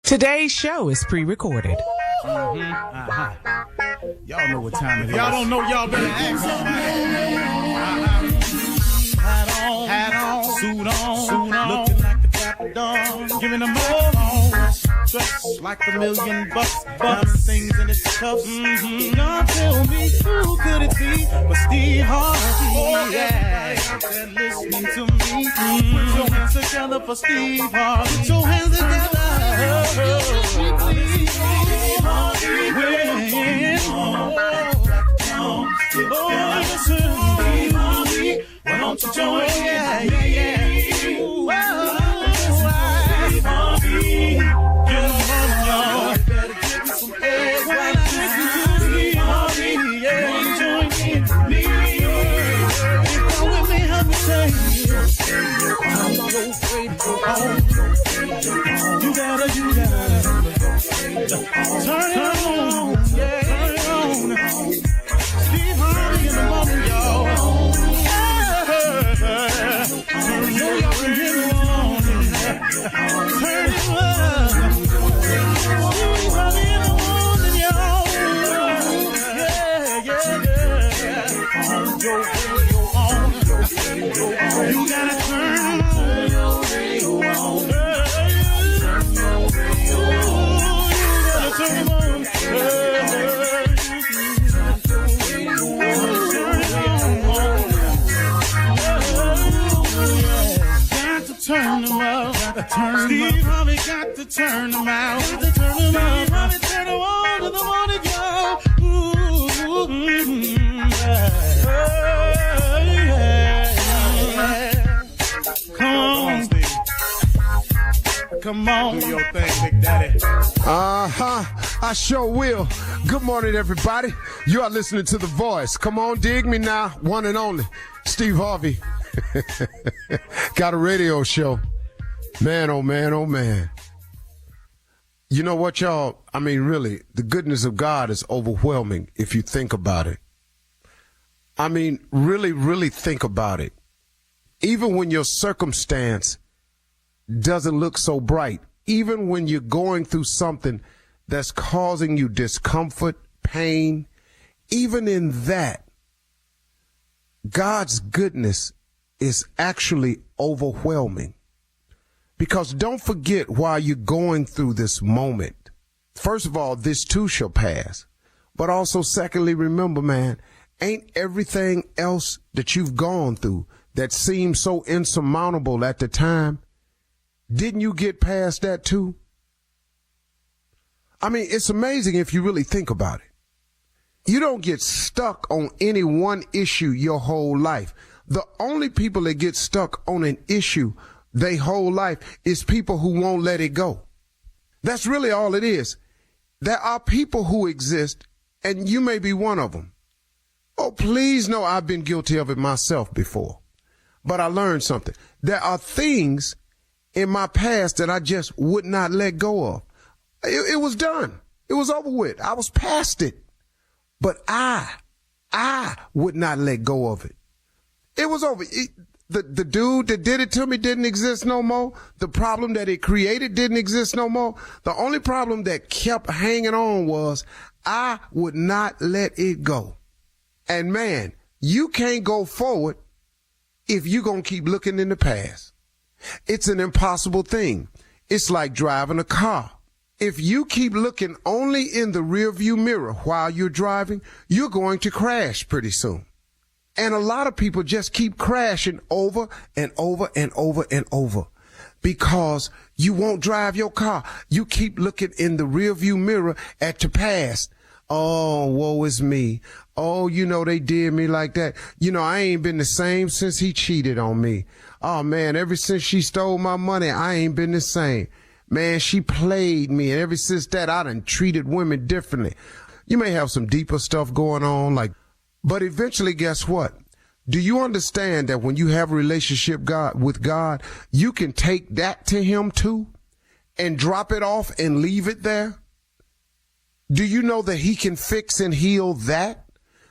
Today's show is pre-recorded. Y'all know what time it is. Y'all don't know, y'all better ask somebody. Hat on, suit on, looking like the Dapper Dawn, giving them all dressed like $1,000,000, diamond things in its cuffs. Y'all tell me who could it be but Steve Harvey? Oh yeah, out there listening to me. Put your hands together for Steve Harvey. Put your hands together. Steve Harvey, why don't you join? Yeah. Whoa, Steve Harvey, get on, y'all. Better give me some eggs. Steve Harvey, yeah, join me. Come with me, help me say, I'm not afraid to go home. You gotta turn it on, yeah, turn it on. Steve Harvey in the morning, y'all. You gotta turn your radio on. Turn them out. Steve Harvey got to turn them out. Steve Harvey turn them on to the morning, y'all. Come on, Steve. Come on. Do your thing, Big Daddy. I sure will. Good morning, everybody. You are listening to The Voice. Come on, dig me now. One and only, Steve Harvey. Got a radio show. Man, oh man, oh man. You know what, y'all? I mean, really, the goodness of God is overwhelming if you think about it. I mean, really think about it. Even when your circumstance doesn't look so bright, even when you're going through something that's causing you discomfort, pain, even in that, God's goodness is actually overwhelming. Because don't forget, while you're going through this moment, first of all, this too shall pass. But also, secondly, remember, man, ain't everything else that you've gone through that seemed so insurmountable at the time, didn't you get past that too? I mean, it's amazing if you really think about it. You don't get stuck on any one issue your whole life. The only people that get stuck on an issue their whole life is people who won't let it go. That's really all it is. There are people who exist, and you may be one of them. Oh, please know I've been guilty of it myself before. But I learned something. There are things in my past that I just would not let go of. It was done. It was over with. I was past it. But I would not let go of it. It was over. The dude that did it to me didn't exist no more. The problem that it created didn't exist no more. The only problem that kept hanging on was I would not let it go. And man, you can't go forward if you're going to keep looking in the past. It's an impossible thing. It's like driving a car. If you keep looking only in the rearview mirror while you're driving, you're going to crash pretty soon. And a lot of people just keep crashing over and over and over and over because you won't drive your car. You keep looking in the rearview mirror at your past. Oh, woe is me. Oh, you know, they did me like that. You know, I ain't been the same since he cheated on me. Oh, man, ever since she stole my money, I ain't been the same. Man, she played me. And ever since that, I done treated women differently. You may have some deeper stuff going on, but eventually, guess what? Do you understand that when you have a relationship with God, you can take that to him too and drop it off and leave it there? Do you know that he can fix and heal that?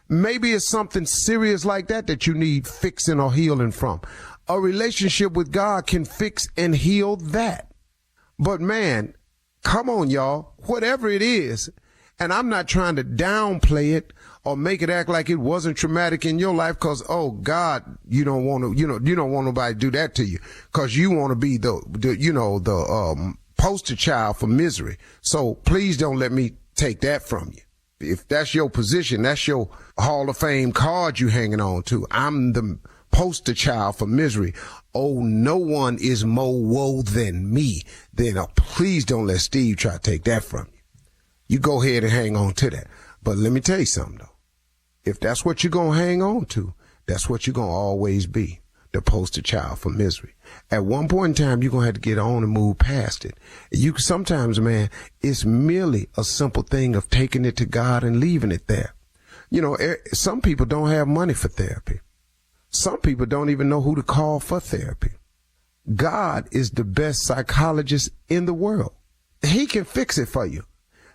Maybe it's something serious like that you need fixing or healing from. A relationship with God can fix and heal that. But man, Come on, y'all. Whatever it is. And I'm not trying to downplay it or make it act like it wasn't traumatic in your life because, oh, God, you don't want to, you don't want nobody to do that to you because you want to be the poster child for misery. So please don't let me take that from you. If that's your position, that's your Hall of Fame card you hanging on to. I'm the poster child for misery. Oh, no one is more woe than me. Then please don't let Steve try to take that from you. You go ahead and hang on to that. But let me tell you something, though. If that's what you're going to hang on to, that's what you're going to always be, the poster child for misery. At one point in time, you're going to have to get on and move past it. Sometimes, man, it's merely a simple thing of taking it to God and leaving it there. Some people don't have money for therapy. Some people don't even know who to call for therapy. God is the best psychologist in the world. He can fix it for you.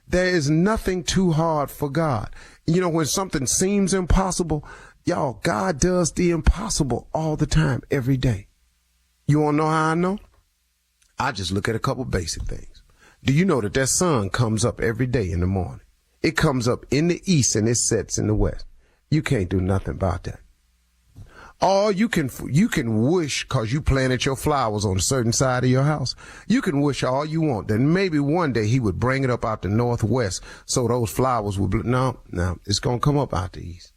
There is nothing too hard for God. When something seems impossible, y'all, God does the impossible all the time, every day. You want to know how I know? I just look at a couple basic things. Do you know that sun comes up every day in the morning? It comes up in the east and it sets in the west. You can't do nothing about that. Or you can wish, because you planted your flowers on a certain side of your house. You can wish all you want that maybe one day he would bring it up out the northwest so those flowers would no, it's going to come up out the east.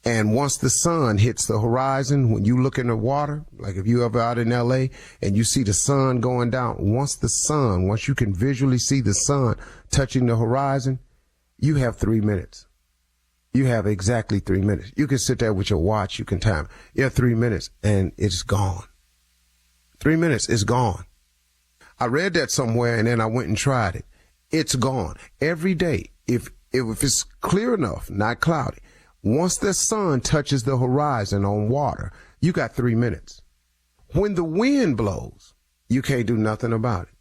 And once the sun hits the horizon, when you look in the water, like if you ever out in LA and you see the sun going down, once you can visually see the sun touching the horizon, you have 3 minutes. You have exactly 3 minutes. You can sit there with your watch. You can time. You have 3 minutes and it's gone. 3 minutes is gone. I read that somewhere and then I went and tried it. It's gone. Every day, if it's clear enough, not cloudy, once the sun touches the horizon on water, you got 3 minutes. When the wind blows, you can't do nothing about it.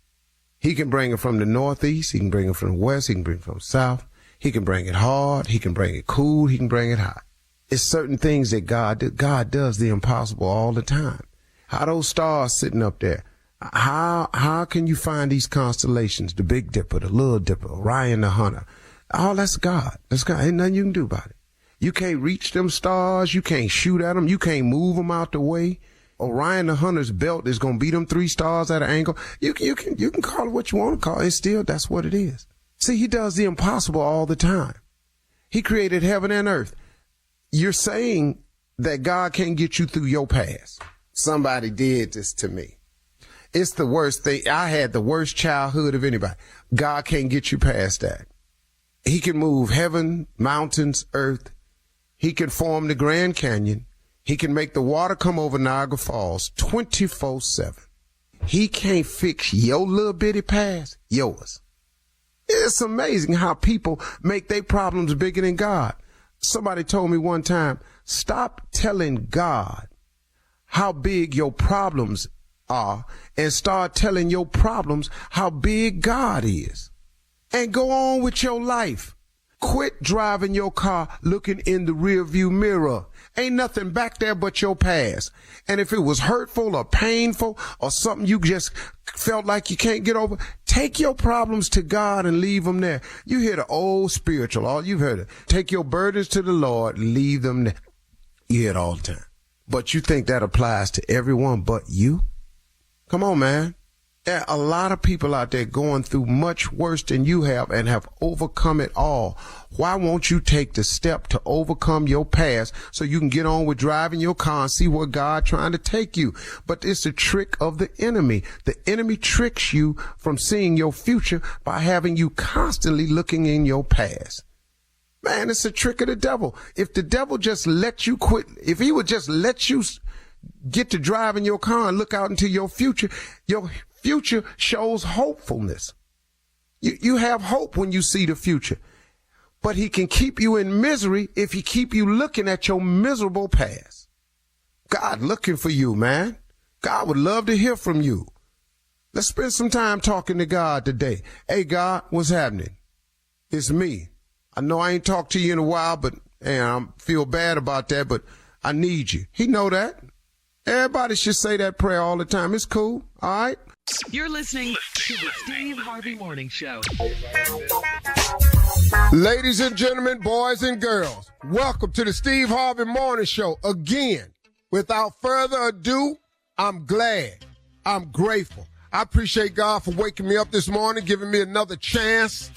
He can bring it from the northeast. He can bring it from the west. He can bring it from the south. He can bring it hard. He can bring it cool. He can bring it hot. It's certain things that God does the impossible all the time. How those stars sitting up there? How can you find these constellations? The Big Dipper, the Little Dipper, Orion the Hunter. Oh, that's God. That's God. Ain't nothing you can do about it. You can't reach them stars. You can't shoot at them. You can't move them out the way. Orion the Hunter's belt is going to beat them 3 stars at an angle. You can call it what you want to call it. It's still, that's what it is. See, he does the impossible all the time. He created heaven and earth. You're saying that God can't get you through your past. Somebody did this to me. It's the worst thing. I had the worst childhood of anybody. God can't get you past that. He can move heaven, mountains, earth. He can form the Grand Canyon. He can make the water come over Niagara Falls 24/7. He can't fix your little bitty past, yours. It's amazing how people make their problems bigger than God. Somebody told me one time, stop telling God how big your problems are and start telling your problems how big God is. And go on with your life. Quit driving your car looking in the rearview mirror. Ain't nothing back there but your past. And if it was hurtful or painful or something you just felt like you can't get over, take your problems to God and leave them there. You hear the old spiritual, all you've heard it. Take your burdens to the Lord, leave them there. You hear it all the time. But you think that applies to everyone but you? Come on, man. There are a lot of people out there going through much worse than you have and have overcome it all. Why won't you take the step to overcome your past so you can get on with driving your car and see where God's trying to take you? But it's a trick of the enemy. The enemy tricks you from seeing your future by having you constantly looking in your past. Man, it's a trick of the devil. If the devil just let you quit, if he would just let you get to driving your car and look out into your future shows hopefulness. You have hope when you see the future. But he can keep you in misery if he keep you looking at your miserable past. God looking for you, man. God would love to hear from you. Let's spend some time talking to God today. Hey, God, what's happening? It's me. I know I ain't talked to you in a while, but I feel bad about that, but I need you. He know that. Everybody should say that prayer all the time. It's cool. All right. You're listening to the Steve Harvey Morning Show. Ladies and gentlemen, boys and girls, welcome to the Steve Harvey Morning Show. Again, without further ado, I'm glad. I'm grateful. I appreciate God for waking me up this morning, giving me another chance,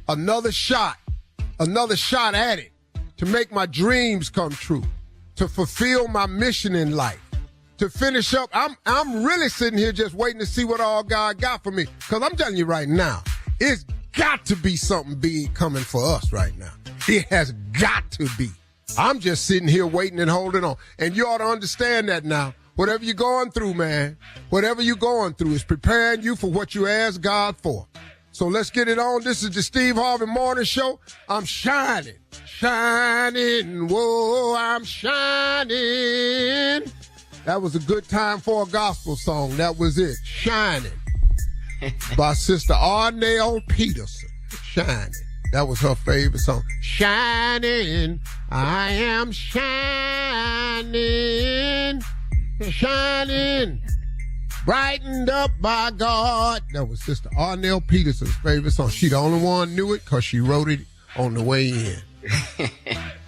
another shot at it, to make my dreams come true, to fulfill my mission in life, to finish up. I'm really sitting here just waiting to see what all God got for me. Because I'm telling you right now, it's got to be something big coming for us right now. It has got to be. I'm just sitting here waiting and holding on. And you ought to understand that now. Whatever you're going through, man, whatever you're going through is preparing you for what you asked God for. So let's get it on. This is the Steve Harvey Morning Show. I'm shining, whoa, I'm shining. That was a good time for a gospel song. That was it, Shining, by Sister Arnell Peterson. Shining. That was her favorite song. Shining, I am shining. Shining, brightened up by God. That was Sister Arnell Peterson's favorite song. She the only one knew it because she wrote it on the way in.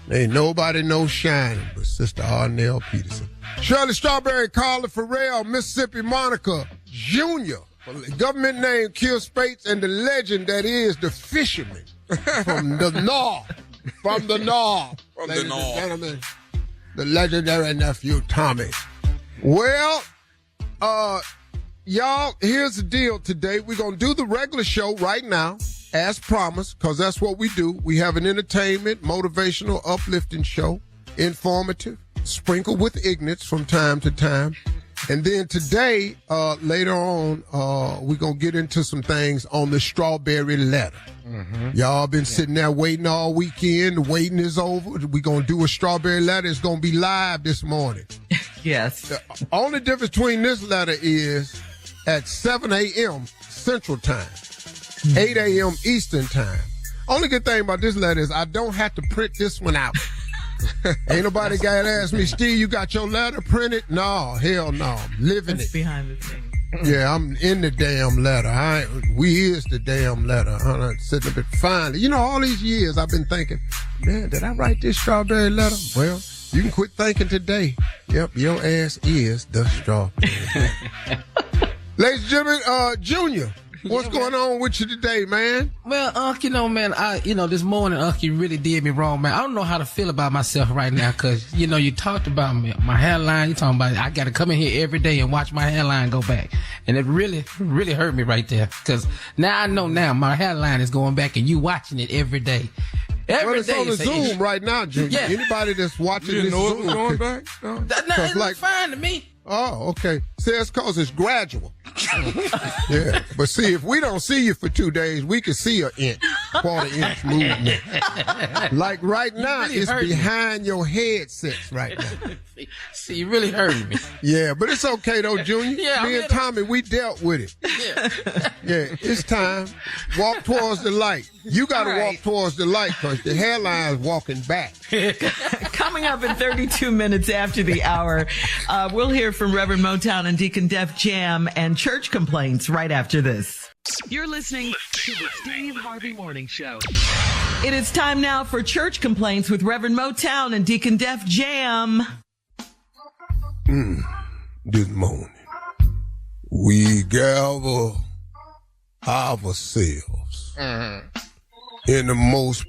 Ain't nobody knows Shining but Sister Arnell Peterson. Shirley Strawberry, Carla Farrell, Mississippi Monica Jr., government name Kill Spates, and the legend that is the fisherman from the north. From the north. Ladies and gentlemen, the legendary nephew Tommy. Well, y'all, here's the deal today. We're going to do the regular show right now, as promised, because that's what we do. We have an entertainment, motivational, uplifting show, informative, sprinkled with ignorance from time to time. And then today, later on, we're going to get into some things on the strawberry letter. Mm-hmm. Y'all been sitting there waiting all weekend. The waiting is over. We're going to do a strawberry letter. It's going to be live this morning. Yes. The only difference between this letter is at 7 a.m. Central Time, 8 a.m. Eastern Time. Only good thing about this letter is I don't have to print this one out. Ain't nobody got to ask me, Steve, you got your letter printed? No, hell no. I'm living it. Behind the thing. Yeah, I'm in the damn letter. We is the damn letter. I'm sitting up and finally. You know, all these years I've been thinking, man, did I write this strawberry letter? Well, you can quit thinking today. Yep, your ass is the strawberry letter. Ladies and gentlemen, Junior, what's going on with you today, man? Well, Unc, man, this morning, Unc, you really did me wrong, man. I don't know how to feel about myself right now because, you talked about my hairline. You talking about I got to come in here every day and watch my hairline go back. And it really, really hurt me right there because now I know my hairline is going back and you watching it every day. Every it's day. on the Zoom right now, Junior. Yeah. Anybody that's watching this Zoom. It's going back? No. It looks fine to me. Oh, okay. See, it's because it's gradual. Yeah. But see, if we don't see you for 2 days, we can see a quarter-inch movement. Like right now, really it's behind your headsets right now. See, you really hurting me. Yeah, but it's okay, though, Junior. Yeah, me and Tommy, we dealt with it. Yeah. Yeah, it's time. Walk towards the light. You got to walk towards the light because the hairline's walking back. Coming up in 32 minutes after the hour, we'll hear from Reverend Motown and Deacon Def Jam and church complaints right after this. You're listening to the Steve Harvey Morning Show. It is time now for church complaints with Reverend Motown and Deacon Def Jam. This morning, we gather ourselves in the most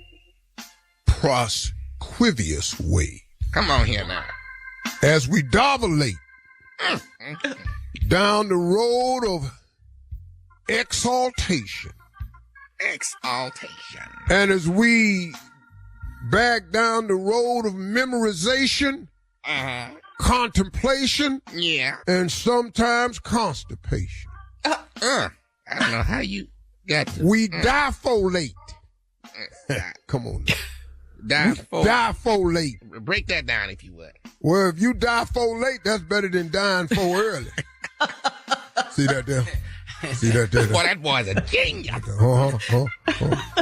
prosquivious way. Come on here now. As we davalate down the road of exaltation. Exaltation. And as we back down the road of memorization, contemplation, Yeah. and sometimes constipation. I don't know how you got to. We difolate. Come on now. Difolate. Break that down if you would. Well, if you die for late, that's better than dying for early. See that there? See that? Boy, that boy's a genius.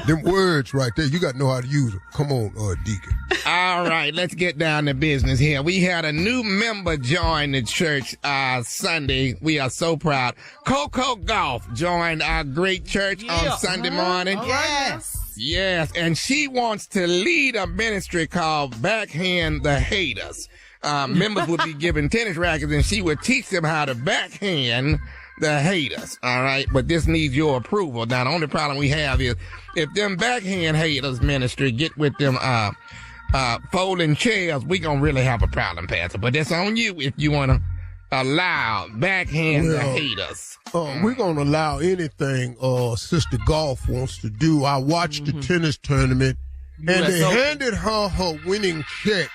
Them words right there, you got to know how to use them. Come on, Deacon. All right, let's get down to business here. We had a new member join the church Sunday. We are so proud. Coco Golf joined our great church on Sunday morning. Yes, and she wants to lead a ministry called Backhand the Haters. Members would be given tennis rackets, and she would teach them how to backhand the haters. All right, but this needs your approval. Now, the only problem we have is if them backhand haters ministry get with them folding chairs, we gonna really have a problem, Pastor. But that's on you if you wanna allow backhand the haters. We're gonna allow anything Sister Golf wants to do. I watched the tennis tournament, and they handed her winning check.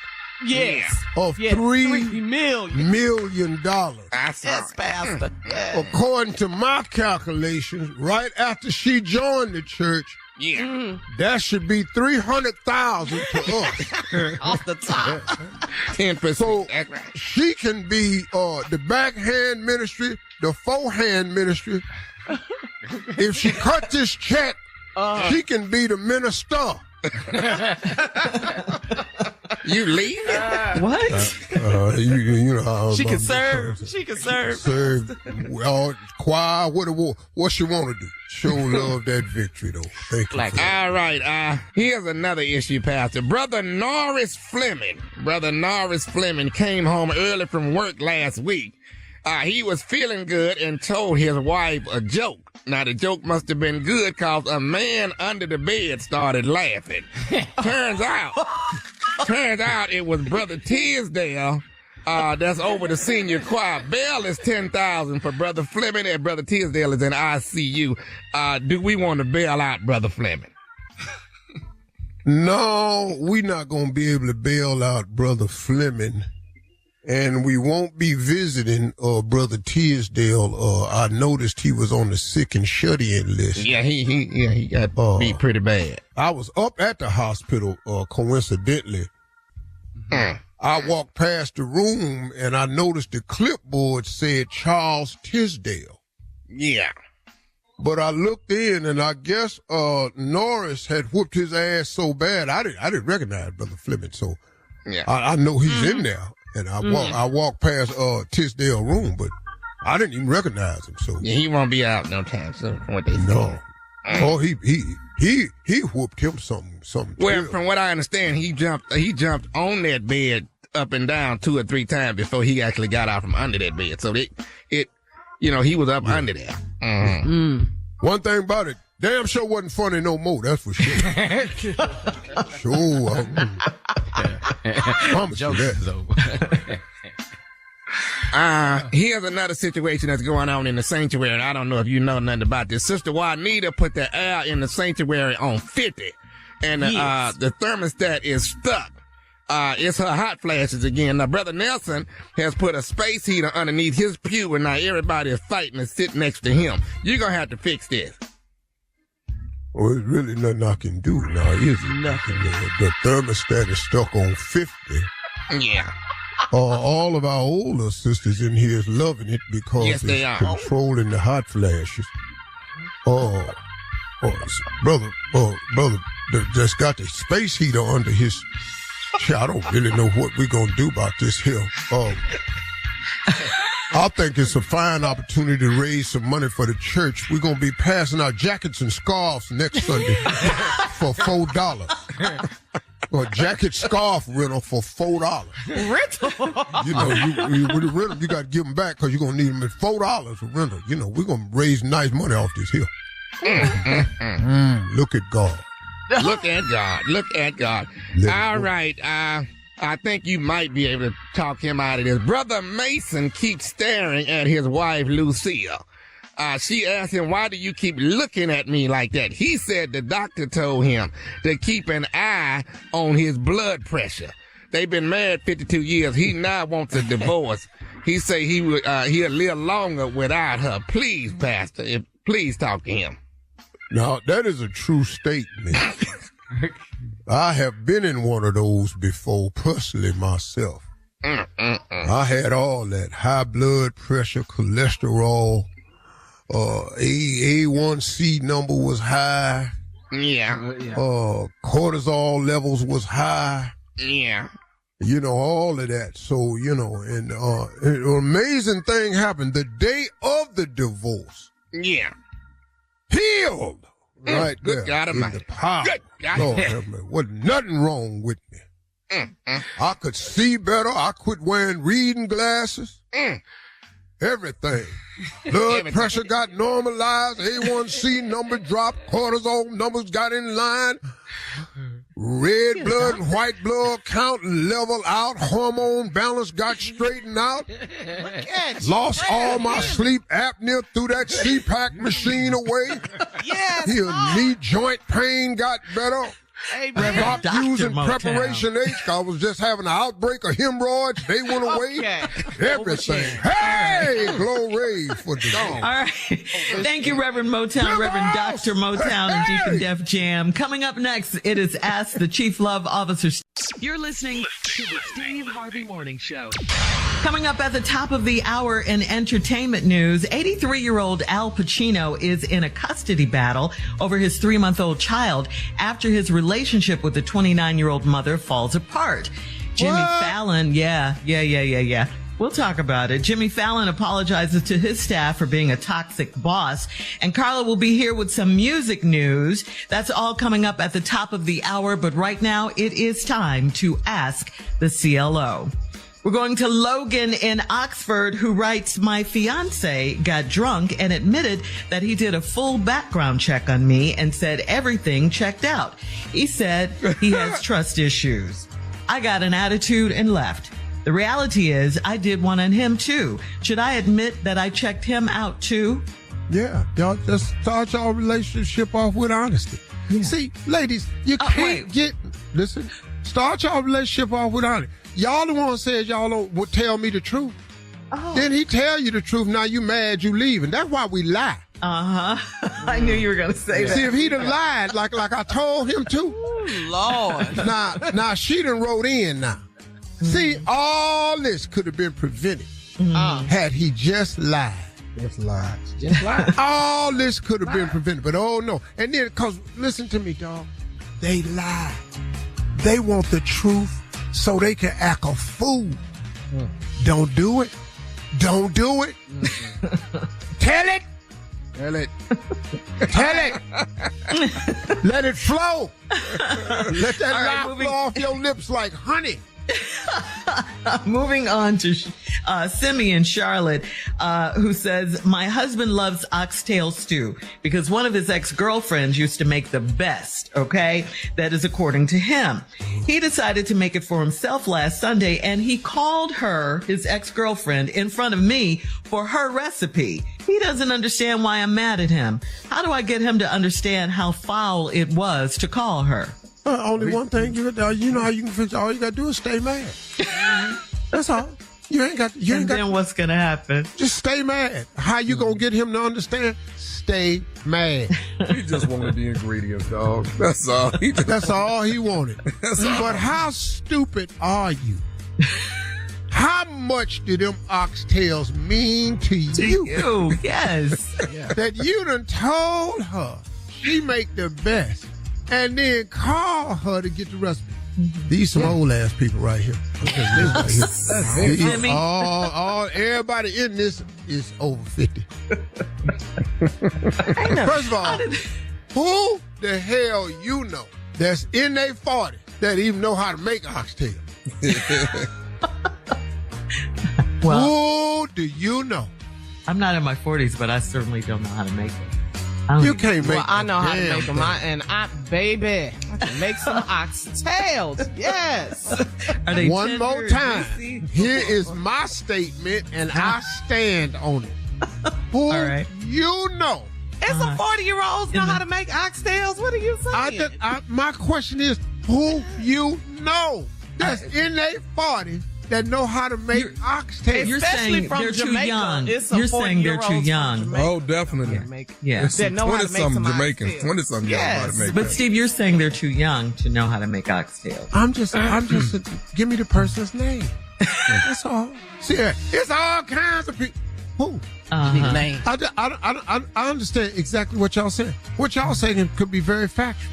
Of $3 million. Yes, Pastor. According to my calculations, right after she joined the church, that should be $300,000 to us. Off the top. 10%. So That's right. she can be the backhand ministry, the forehand ministry. If she cut this check, she can be the minister. You leave? What? You know, She can serve. She can serve. Serve. Well, choir. What she want to do? Show love that victory, though. Thank you. All right. Here's another issue, Pastor. Brother Norris Fleming came home early from work last week. He was feeling good and told his wife a joke. Now, the joke must have been good because a man under the bed started laughing. Turns out it was Brother Tisdale that's over the senior choir. Bail is $10,000 for Brother Fleming, and Brother Tisdale is in ICU. Do we want to bail out Brother Fleming? No, we're not going to be able to bail out Brother Fleming. And we won't be visiting Brother Tisdale. I noticed he was on the sick and shut-in list. Yeah, he got beat pretty bad. I was up at the hospital, coincidentally. I walked past the room, and I noticed the clipboard said Charles Tisdale. Yeah. But I looked in, and I guess Norris had whooped his ass so bad, I didn't recognize Brother Fleming. So Yeah. I know he's in there. And I walked past Tisdale room, but I didn't even recognize him. So Yeah, he won't be out no time soon from what they no. said. Oh, he whooped him something. Well, terrible. from what I understand, he jumped on that bed up and down 2 or 3 times before he actually got out from under that bed. So he was up under there. Mm-hmm. One thing about it, damn sure wasn't funny no more. That's for sure. Sure. Promise you that. Here's another situation that's going on in the sanctuary. I don't know if you know nothing about this. Sister Juanita put the air in the sanctuary on 50, and the thermostat is stuck. It's her hot flashes again. Now, Brother Nelson has put a space heater underneath his pew, and now everybody is fighting to sit next to him. You're going to have to fix this. Well, there's really nothing I can do now, is it? Nothing. The thermostat is stuck on 50. Yeah. All of our older sisters in here is loving it because Yes, they are. Controlling the hot flashes. Brother, just got the space heater under his chair. I don't really know what we're going to do about this here. I think it's a fine opportunity to raise some money for the church. We're going to be passing out jackets and scarves next Sunday for $4. A jacket scarf rental for $4. Rental? You know, you rent them, you got to give them back because you're going to need them at $4 a rental. You know, we're going to raise nice money off this here. Look at God. Look at God. Look at God. All right. I think you might be able to talk him out of this. Brother Mason keeps staring at his wife, Lucille. She asked him, why do you keep looking at me like that? He said the doctor told him to keep an eye on his blood pressure. They've been married 52 years. He now wants a divorce. He say he'll live longer without her. Please, Pastor, please talk to him. Now, that is a true statement. I have been in one of those before, personally myself. I had all that high blood pressure, cholesterol, A1C number was high. Yeah. Cortisol levels was high. Yeah. All of that. So, and an amazing thing happened the day of the divorce. Yeah. Healed. Right Good there. God Almighty. In the power. Good God. Lord have mercy. Wasn't nothing wrong with me. I could see better. I quit wearing reading glasses. Everything. Blood pressure got normalized. A1C number dropped. Cortisol numbers got in line. Red blood and white blood count level out. Hormone balance got straightened out. Lost all my sleep apnea through that CPAP machine away. Yes. Knee joint pain got better. Stopped using Motown. Preparation H. I was just having an outbreak of hemorrhoids. They went away. Everything. Hey, glory for the dog. All right. Thank you, Reverend Motown, Reverend Dr. Motown, and Deacon Def Jam. Coming up next, it is Ask the Chief Love Officer. You're listening To the Steve Harvey Morning Show. Coming up at the top of the hour in entertainment news, 83-year-old Al Pacino is in a custody battle over his 3-month-old child after his relationship with the 29-year-old mother falls apart. Jimmy Fallon, yeah. We'll talk about it. Jimmy Fallon apologizes to his staff for being a toxic boss. And Carla will be here with some music news. That's all coming up at the top of the hour. But right now, it is time to ask the CLO. We're going to Logan in Oxford, who writes, my fiance got drunk and admitted that he did a full background check on me and said everything checked out. He said he has trust issues. I got an attitude and left. The reality is I did one on him too. Should I admit that I checked him out too? Yeah, y'all just start your relationship off with honesty. Yeah. See, ladies, you can't start your relationship off with honesty. Y'all the one says y'all don't tell me the truth. Then he tell you the truth. Now you mad, you leaving. That's why we lie. I knew you were going to say that. See, if he'd have lied like I told him to. Ooh, Lord. Now she done wrote in now. See, all this could have been prevented had he just lied. Just lied. All this could have been prevented, but oh no. And then, cause listen to me, dog. They lie. They want the truth so they can act a fool. Don't do it. Don't do it. Tell it. Tell it. Tell it. Let it flow. Let that lie flow off your lips like honey. Moving on to Simi in Charlotte, who says, my husband loves oxtail stew because one of his ex-girlfriends used to make the best, okay? That is according to him. He decided to make it for himself last Sunday, and he called her, his ex-girlfriend, in front of me for her recipe. He doesn't understand why I'm mad at him. How do I get him to understand how foul it was to call her? Only one thing you know how you can fix. All you gotta do is stay mad. That's all. You ain't got. Then what's gonna happen? Just stay mad. How you gonna get him to understand? Stay mad. He just wanted the ingredients, dog. That's all. That's all he wanted. But how stupid are you? How much do them oxtails mean to you? Yes. That you done told her she make the best. And then call her to get the recipe. These some old ass people right here. Everybody in this is over 50. First of all, who the hell you know that's in their 40s that even know how to make oxtail? Well, who do you know? I'm not in my 40s, but I certainly don't know how to make it. You can't make. Well, I know how to make them. I can make some oxtails. Yes. Are they One tender, more time. juicy? Here is my statement, and I stand on it. Who All right. you know? It's some 40-year-olds know how to make oxtails. What are you saying? My question is, who you know that's in their 40s that know how to make oxtails? You're Especially saying from they're too Jamaica. young. It's some You're saying they're 40-year-olds too from young. Jamaica. Oh, definitely. Yeah. It's some That know how to make 20-something some Jamaicans. oxtails. 20-something know how to make But that. Steve, you're saying they're too young to know how to make oxtails. I'm just give me the person's name. That's all. See, it's all kinds of people. Who? Need a name. I understand exactly what y'all saying. What y'all saying could be very factual.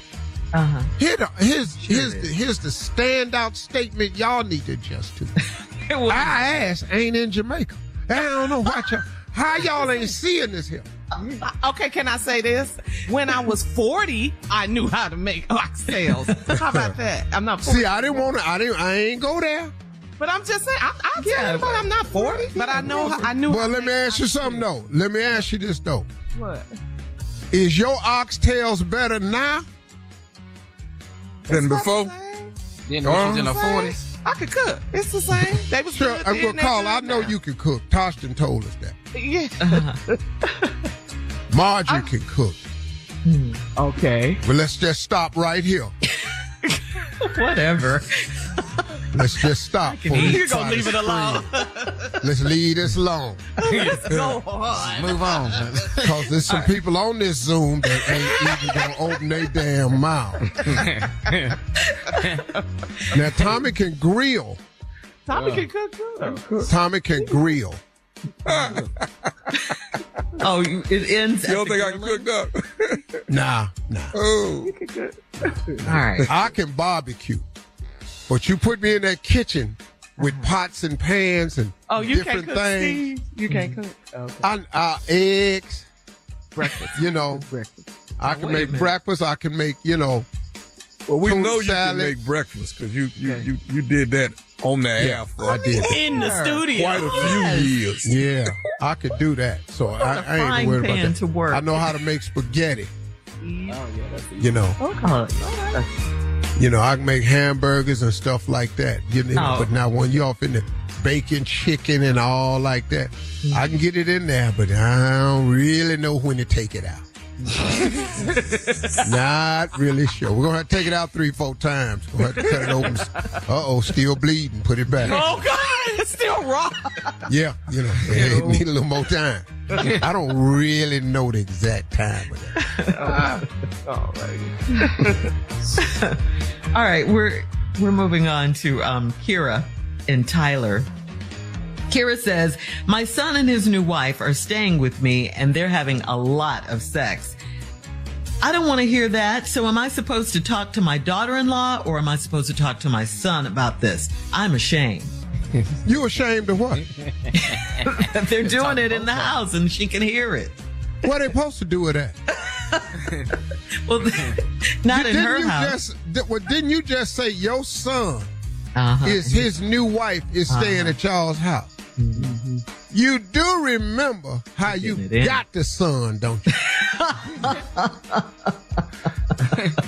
Here's the standout statement y'all need to adjust to. Our ass ain't in Jamaica. I don't know how y'all ain't seeing this here. Okay, can I say this? When I was 40, I knew how to make oxtails. How about that? I'm not 40. See, I ain't go there. But I'm just saying, I'll tell you, but I'm not 40. But I know I knew. Well, let me ask you something though. Let me ask you this though. What? Is your oxtails better now than before? Then when she's in her 40s. I could cook. It's the same. They was Sure, good then, well, they Carl, good I know now. you can cook. Toshton told us that. Yeah. Marjorie can cook. Okay. Well, let's just stop right here. Whatever. Let's just stop. You're going to leave it alone. Let's leave this alone. Go on. Move on. Because there's some people on this Zoom that ain't even going to open their damn mouth. Now, Tommy can grill. Tommy can cook good. Tommy can grill. Oh, it ends. You don't think I can cook up? Nah. Oh. All right. I can barbecue. But you put me in that kitchen with pots and pans and Oh, you can't different cook, things. Steve? You can't cook? Okay. Eggs. Breakfast. You know, Breakfast. I can wait a make minute. breakfast. I can make, Well, we Tuna know you salad. can make breakfast because you did that on the air for I did. In the studio. quite a few years. Yeah, I could do that. So I ain't frying worried pan about that. to work. I know how to make spaghetti. You know, I can make hamburgers and stuff like that. But now when you're off in the bacon, chicken, and all like that, I can get it in there, but I don't really know when to take it out. Not really sure. We're gonna have to take it out 3-4 times. We'll have to cut it open. Still bleeding. Put it back. Oh, God. It's still raw. Yeah, it need a little more time. I don't really know the exact time of that. All right, we're moving on to Kira and Tyler. Kira says, my son and his new wife are staying with me and they're having a lot of sex. I don't want to hear that. So am I supposed to talk to my daughter-in-law or am I supposed to talk to my son about this? I'm ashamed. You ashamed of what? They're doing it in the house and she can hear it. What are they supposed to do with that? Well, not in her house. Didn't you just say your son Uh-huh. is his new wife is staying at y'all's house? Mm-hmm. You do remember how you Getting it in. got the son, don't you?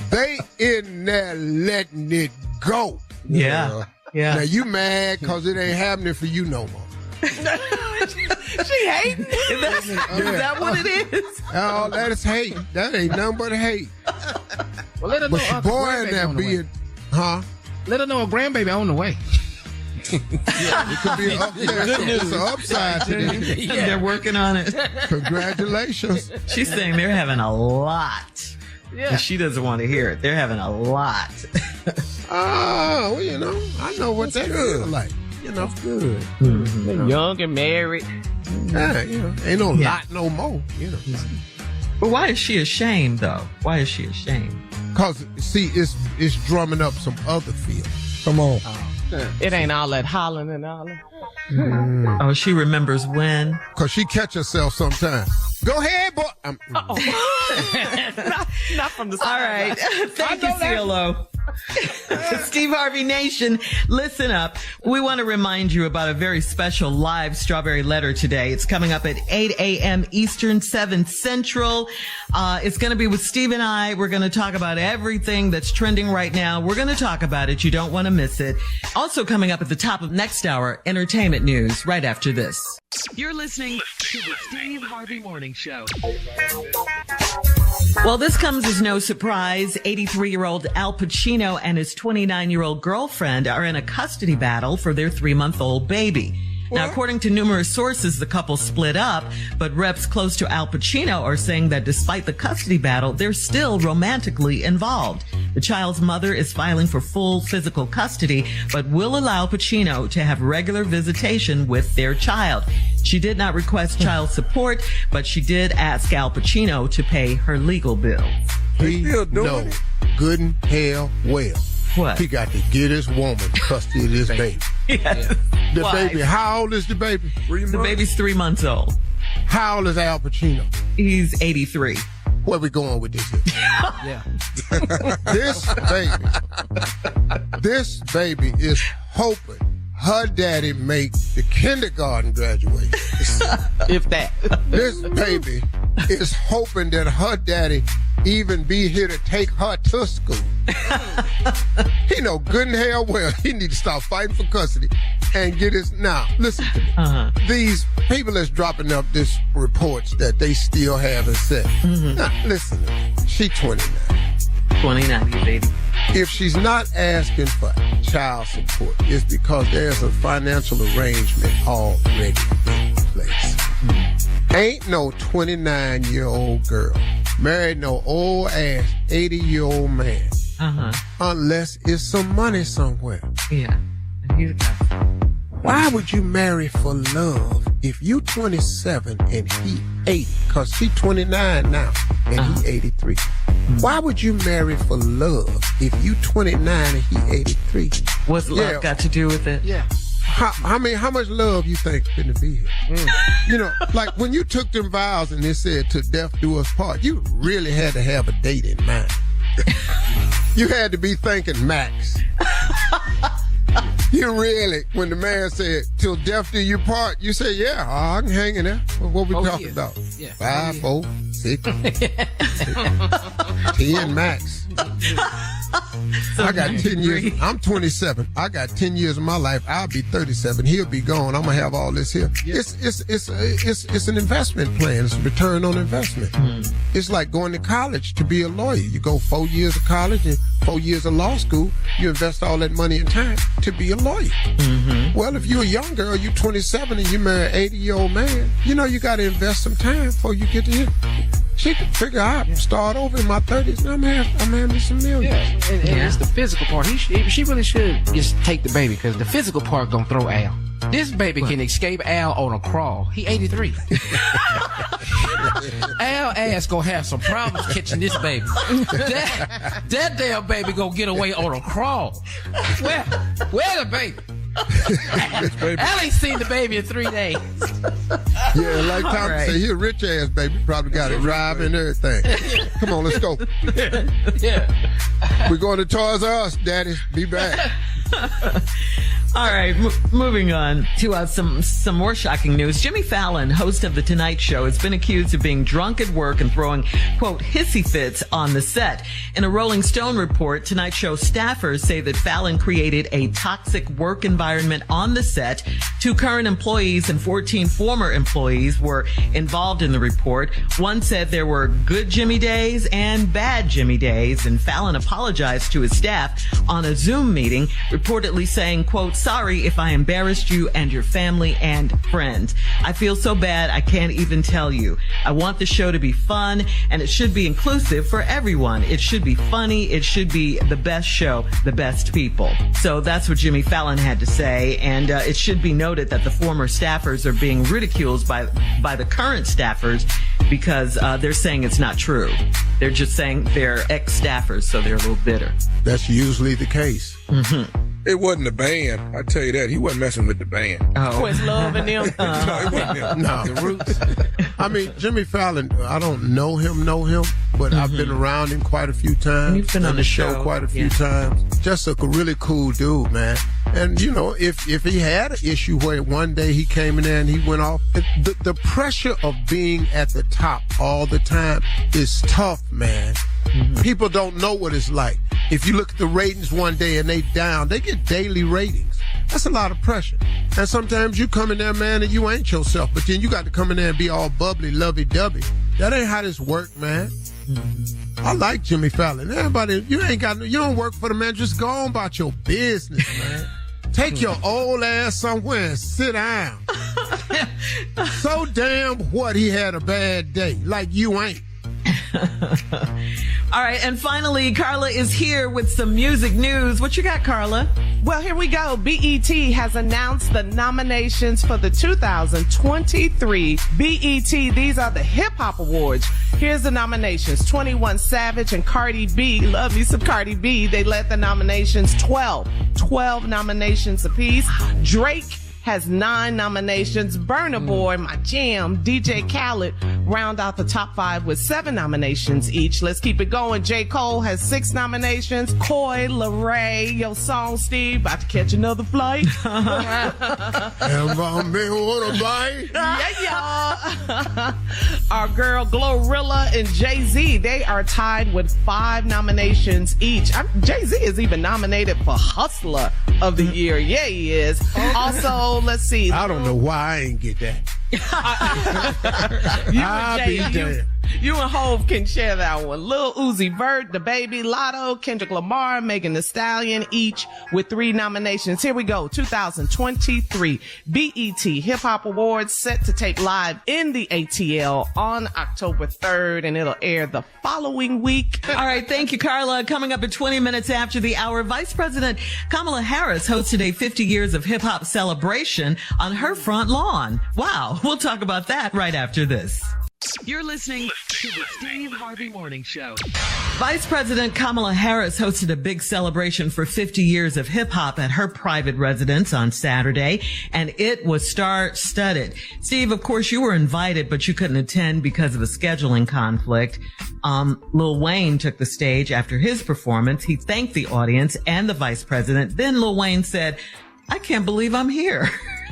They in there letting it go. Yeah. Now Yeah. you mad because it ain't happening for you no more. She hating. Is that what it is? Oh, that is hate. That ain't nothing but hate. Well, let her know. But your Uncle boy in grandbaby there on the way. being, huh? Let her know a grandbaby on the way. It could be it's an upside to this. They're working on it. Congratulations. She's saying they're having a lot. Yeah. And she doesn't want to hear it. They're having a lot. Oh, well, I know what that feel like. Good. Young and married. Yeah, ain't no Yeah. lot no more, But why is she ashamed, though? Why is she ashamed? Cause see, it's drumming up some other feelings. Come on. It ain't all that hollering and all that. Oh, she remembers when. Cause she catch herself sometimes. Go ahead, boy. Not from the All side. right. Thank you, CeeLo. Steve Harvey Nation, listen up. We want to remind you about a very special live Strawberry Letter today. It's coming up at 8 a.m. Eastern, 7 Central. It's going to be with Steve and I. We're going to talk about everything that's trending right now. We're going to talk about it. You don't want to miss it. Also coming up at the top of next hour, entertainment news right after this. You're listening to the Steve Harvey Morning Show. Well, this comes as no surprise. 83-year-old Al Pacino and his 29-year-old girlfriend are in a custody battle for their 3-month-old baby. Now, according to numerous sources, the couple split up, but reps close to Al Pacino are saying that despite the custody battle, they're still romantically involved. The child's mother is filing for full physical custody, but will allow Pacino to have regular visitation with their child. She did not request child support, but she did ask Al Pacino to pay her legal bills. He knows good and hell well. What? He got to get his woman custody of this baby. Yes. The Why? baby, how old is the baby? The baby's 3 months old. How old is Al Pacino? He's 83. Where we going with this? Yeah. This baby is hoping her daddy make the kindergarten graduation. If that. This baby is hoping that her daddy even be here to take her to school. He know good and hell well he need to start fighting for custody and get his. Now, listen to me. These people that's dropping up this reports that they still having sex. Now, listen to me. She 29. 29, he's 80. If she's not asking for child support, it's because there's a financial arrangement already in place. Ain't no 29-year-old girl married no old-ass 80-year-old man unless it's some money somewhere. Yeah. And he's got. Why would you marry for love if you 27 and he 80? Because she 29 now and he 83. Why would you marry for love if you 29 and he 83? What's love got to do with it? Yeah. How much love you think finna be here? You know, like when you took them vows and they said to death do us part, you really had to have a date in mind. You had to be thinking Max. You really, when the man said, till death do you part, you say, yeah, I can hang in there. What we talking about? Yeah. 5, 4, 6, 10 max. I got 10 years. I'm 27. I got 10 years of my life. I'll be 37. He'll be gone. I'm gonna have all this here. It's an investment plan. It's a return on investment. It's like going to college to be a lawyer. You go 4 years of college and 4 years of law school. You invest all that money and time to be a lawyer. Well, if you're a young girl, you're 27 and you marry an 80-year-old man, you know you got to invest some time before you get to him. She could figure out, start over in my 30s, and I'm having me some millions. Yeah, and it's the physical part. She really should just take the baby because the physical part gonna throw Al. This baby can escape Al on a crawl. He 83. Al ass gonna have some problems catching this baby. That damn baby gonna get away on a crawl. Where the baby? Al ain't seen the baby in 3 days. Yeah, like Tom said, he a rich ass baby. Probably got a drive and everything. Come on, let's go. Yeah. We're going to Toys R Us, Daddy. Be back. All right, moving on to some more shocking news. Jimmy Fallon, host of The Tonight Show, has been accused of being drunk at work and throwing, quote, hissy fits on the set. In a Rolling Stone report, Tonight Show staffers say that Fallon created a toxic work environment on the set. 2 current employees and 14 former employees were involved in the report. One said there were good Jimmy days and bad Jimmy days, and Fallon apologized to his staff on a Zoom meeting, reportedly saying, quote, sorry if I embarrassed you and your family and friends. I feel so bad I can't even tell you. I want the show to be fun and it should be inclusive for everyone. It should be funny. It should be the best show, the best people. So that's what Jimmy Fallon had to say. And it should be noted that the former staffers are being ridiculed by the current staffers because they're saying it's not true. They're just saying they're ex-staffers, so they're a little bitter. That's usually the case. It wasn't the band. I tell you that. He wasn't messing with the band. Oh. Questlove and them. No, it wasn't him. No. The roots. I mean, Jimmy Fallon, I don't know him, but I've been around him quite a few times. You've been on the show quite a few times. Just a really cool dude, man. And, you know, if he had an issue where one day he came in there and he went off, the pressure of being at the top all the time is tough, man. People don't know what it's like. If you look at the ratings one day and they down, they get daily ratings. That's a lot of pressure. And sometimes you come in there, man, and you ain't yourself, but then you got to come in there and be all bubbly, lovey-dovey. That ain't how this work, man. I like Jimmy Fallon. Everybody, you don't work for the man. Just go on about your business, man. Take your old ass somewhere and sit down. So damn what he had a bad day, like you ain't. All right, and finally, Carla is here with some music news. What you got, Carla? Well, here we go. BET has announced the nominations for the 2023 BET. These are the Hip Hop Awards. Here's the nominations. 21 Savage and Cardi B. Love me some Cardi B. They led the nominations 12 nominations apiece. Drake has 9 nominations. Burna Boy, my jam, DJ Khaled round out the top 5 with 7 nominations each. Let's keep it going. J. Cole has 6 nominations. Coy, Larray, your song, Steve, about to catch another flight. Yeah. Our girl Glorilla and Jay-Z, they are tied with 5 nominations each. Jay-Z is even nominated for Hustler of the Year. Yeah, he is. Also, let's see. I don't know why I ain't get that. You and Hove can share that one. Lil Uzi Vert, The Baby, Lotto, Kendrick Lamar, Megan Thee Stallion, each with 3 nominations. Here we go. 2023 BET Hip Hop Awards set to tape live in the ATL on October 3rd, and it'll air the following week. All right. Thank you, Carla. Coming up at 20 minutes after the hour, Vice President Kamala Harris hosted a 50 years of hip hop celebration on her front lawn. Wow. We'll talk about that right after this. You're listening to the Steve Harvey Morning Show. Vice President Kamala Harris hosted a big celebration for 50 years of hip hop at her private residence on Saturday, and it was star-studded. Steve, of course, you were invited, but you couldn't attend because of a scheduling conflict. Lil Wayne took the stage after his performance. He thanked the audience and the vice president. Then Lil Wayne said, "I can't believe I'm here."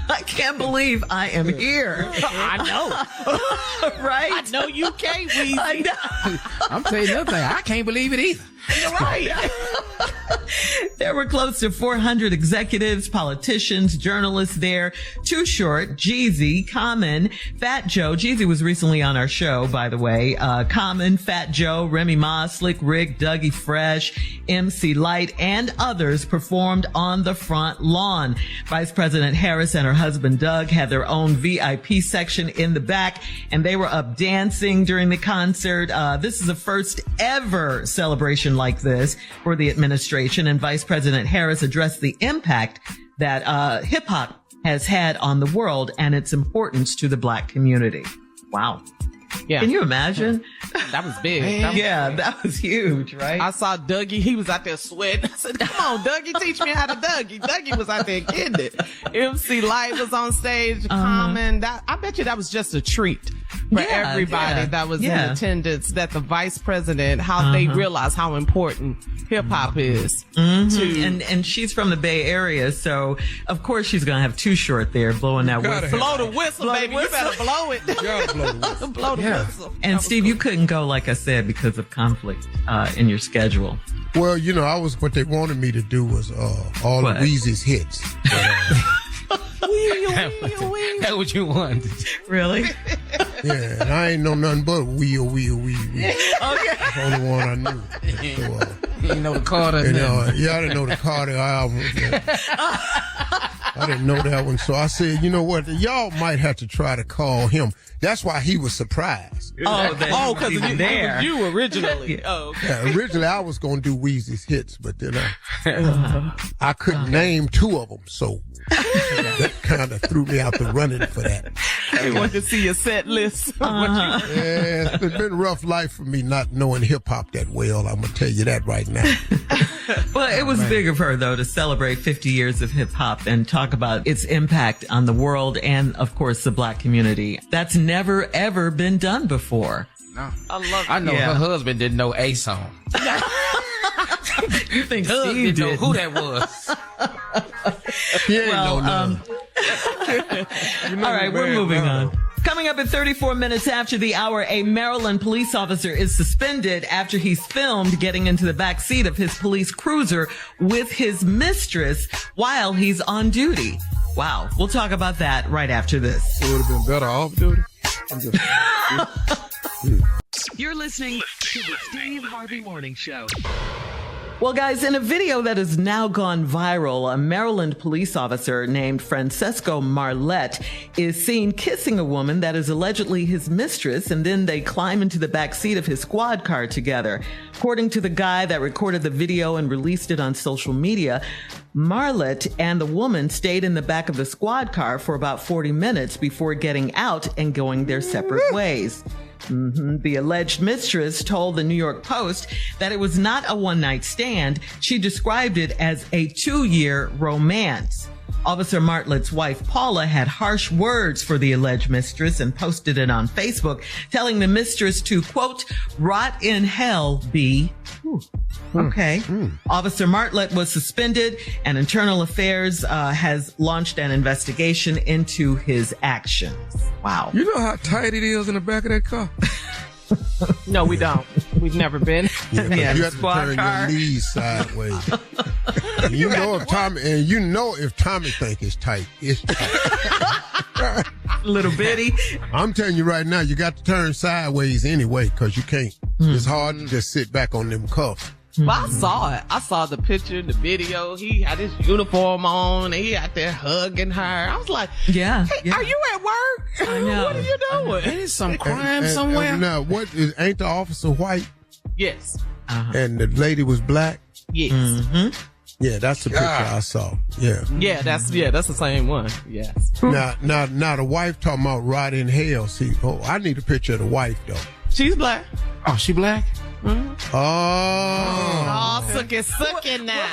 I can't believe I am here. I know. Right? I know you can't, Weezy. I know. I'm telling you another thing. I can't believe it either. You're right. There were close to 400 executives, politicians, journalists there. Too Short, Jeezy, Common, Fat Joe. Jeezy was recently on our show, by the way. Common, Fat Joe, Remy Ma, Slick Rick, Dougie Fresh, MC Light, and others performed on the front lawn. Vice President Harris and her husband Doug had their own VIP section in the back, and they were up dancing during the concert. This is the first ever celebration like this for the administration, and Vice President Harris addressed the impact that hip hop has had on the world and its importance to the Black community. Wow. Yeah. Can you imagine? That was big. That was huge, right? I saw Dougie. He was out there sweating. I said, "Come on, Dougie, teach me how to Dougie." Dougie was out there getting it. MC Light was on stage. Common. I bet you that was just a treat for everybody that was in attendance. That the vice president, how they realized how important hip hop is. And she's from the Bay Area, so of course she's gonna have Too Short there blowing that whistle. Blow the whistle, baby. You better blow it. You gotta blow the whistle. Blow the whistle. And Steve, you couldn't go, like I said, because of conflict in your schedule. Well, you know, what they wanted me to do was all of Weezy's hits. That's what you wanted. Really? Yeah, and I ain't know nothing but wee. Okay. That's the only one I knew. So, You didn't know the Carter. I didn't know the Carter album. I didn't know that one. So I said, you know what? Y'all might have to try to call him. That's why he was surprised. Because you originally. Okay. Yeah, originally, I was going to do Weezy's hits, but then I couldn't name 2 of them. So that kind of threw me out the running for that. I want to see your set list. Yeah, it's been a rough life for me not knowing hip-hop that well. I'm going to tell you that right now. Well, it was big of her, though, to celebrate 50 years of hip-hop and talk about its impact on the world and, of course, the Black community. That's never, ever been done before. No. I know her husband didn't know a song. You think Doug Steve didn't know who that was. All right, we're moving on. Coming up at 34 minutes after the hour, a Maryland police officer is suspended after he's filmed getting into the back seat of his police cruiser with his mistress while he's on duty. Wow. We'll talk about that right after this. It would have been better off duty. You're listening to the Steve Harvey Morning Show. Well, guys, in a video that has now gone viral, a Maryland police officer named Francesco Marlette is seen kissing a woman that is allegedly his mistress, and then they climb into the back seat of his squad car together. According to the guy that recorded the video and released it on social media, Marlette and the woman stayed in the back of the squad car for about 40 minutes before getting out and going their separate ways. The alleged mistress told the New York Post that it was not a one-night stand. She described it as a 2-year romance. Officer Martlett's wife, Paula, had harsh words for the alleged mistress and posted it on Facebook, telling the mistress to, quote, rot in hell, B. Okay. Officer Martlett was suspended, and Internal Affairs has launched an investigation into his actions. Wow. You know how tight it is in the back of that car? No, we don't. We've never been. Yeah, you have to turn your knees sideways. You know if Tommy think it's tight, it's tight. Little bitty. I'm telling you right now, you got to turn sideways anyway, because you can't. It's hard to just sit back on them cuffs. Well, I saw it. I saw the picture, the video. He had his uniform on, and he out there hugging her. I was like, yeah. Are you at work? I know. What are you doing? There is some crime somewhere. Now, ain't the officer white? Yes. And the lady was black? Yes. Yeah, that's the picture I saw. Yeah. Yeah, that's the same one. Yes. Now the wife talking about rot in hell. See, I need a picture of the wife though. She's black. Oh, she black? Oh, sucky now.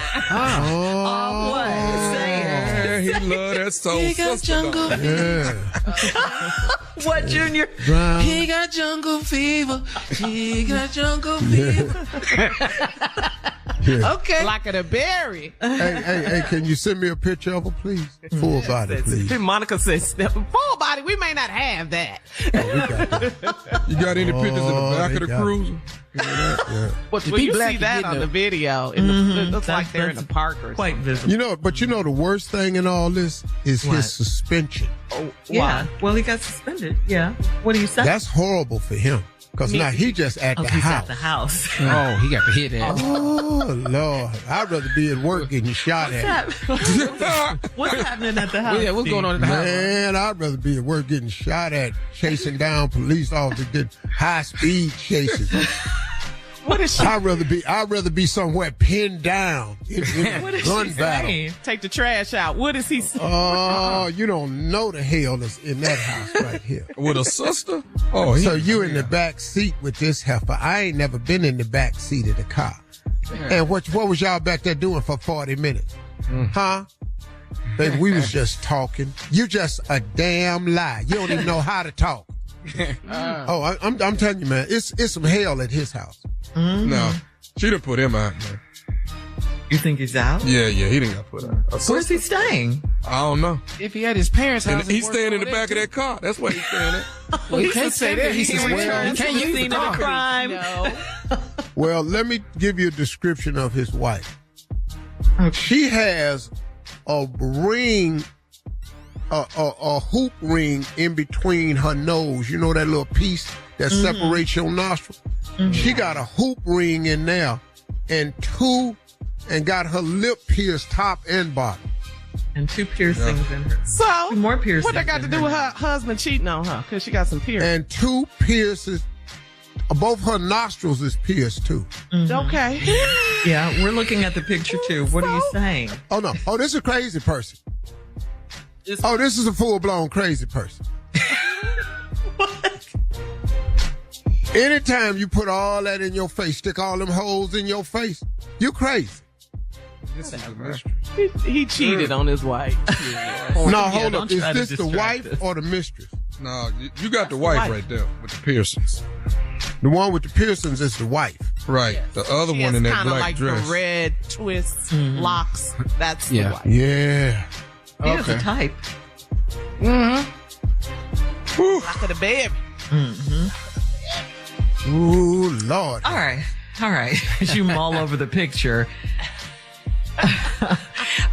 What? Say it. He love that soul He got sister. jungle fever. What, Junior? He got jungle fever. He got jungle fever. Okay. Like a berry. Hey, can you send me a picture of her, please? Full body, please. Monica says, full body, we may not have that. We got that. You got any pictures in the back of the cruiser? Yeah. Well, you see that on the video. It looks like they're in a park or quite something. visible. But the worst thing in all this is his suspension. Yeah. Well, he got suspended. Yeah. What do you say? That's horrible for him. Because now he just at the he's house. at the house. Oh, he got to hit that. Oh, Lord. I'd rather be at work getting shot at. What's happening at the house? Yeah, what's going on at the house? Man, I'd rather be at work getting shot at, chasing down police officers, getting high-speed chases. What is she? I'd rather be somewhere pinned down in What a is gun she battle. saying? Take the trash out. What is he saying? Oh, you don't know the hell that's in that house right here. With a sister? Oh, So you in the back seat with this heifer. I ain't never been in the back seat of the car. And what was y'all back there doing for 40 minutes? Huh? Baby, we was just talking. You just a damn lie. You don't even know how to talk. I'm telling you, man, it's some hell at his house. No, she done put him out, man. You think he's out? Yeah, he done got put out. Where's he staying? I don't know. If he had his parents' house, And he's staying in the back of that car. That's where he's staying at. Well, he can't say that. He He says, well, returns he can't to the use scene the of the car. crime. No. Well, let me give you a description of his wife. She has a ring, a hoop ring in between her nose. You know that little piece that separates your nostril? She got a hoop ring in there and got her lip pierced top and bottom. And 2 piercings in her. So, Two more piercings. what that got to in do her with her nose. husband cheating on her? Because she got some piercings. And 2 pierces, both her nostrils is pierced too. Okay. Yeah, we're looking at the picture too. What are you saying? Oh no, this is a crazy person. This is a full-blown crazy person. Anytime you put all that in your face, stick all them holes in your face, you crazy. He cheated on his wife. No, hold don't up. Is try to this the distract wife us. or the mistress? No, you got the wife right there with the piercings. The one with the piercings is the wife. Right. The other one in that kind of black like dress. the red twists, locks. That's the wife. Yeah. He has a type. Lock of the bed. Ooh, Lord. All right. As you mull over the picture. All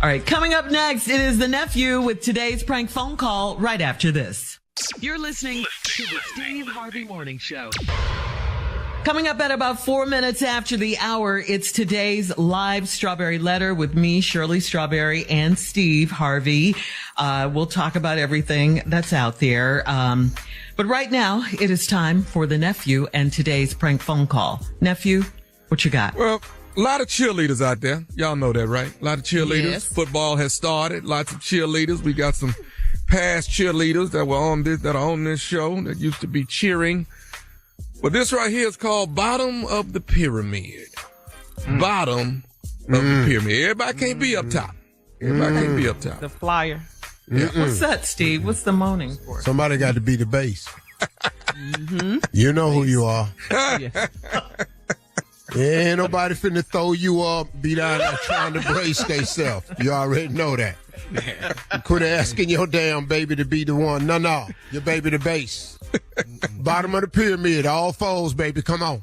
right. Coming up next, it is the nephew with today's prank phone call right after this. You're listening to the Steve Harvey Morning Show. Coming up at about 4 minutes after the hour, it's today's live Strawberry Letter with me, Shirley Strawberry, and Steve Harvey. We'll talk about everything that's out there. But right now, it is time for the nephew and today's prank phone call. Nephew, what you got? Well, a lot of cheerleaders out there. Y'all know that, right? A lot of cheerleaders. Yes. Football has started. Lots of cheerleaders. We got some past cheerleaders that are on this show that used to be cheering. But this right here is called Bottom of the Pyramid. Bottom of the pyramid. Everybody can't be up top. Everybody can't be up top. The flyer. Yeah. What's that, Steve? What's the moaning for? Somebody got to be the base. You know who you are. Yes. Ain't nobody finna throw you up, be down there trying to brace theyself. You already know that. Quit asking your damn baby to be the one. No. Your baby the base. Bottom of the pyramid, all foes, baby. Come on.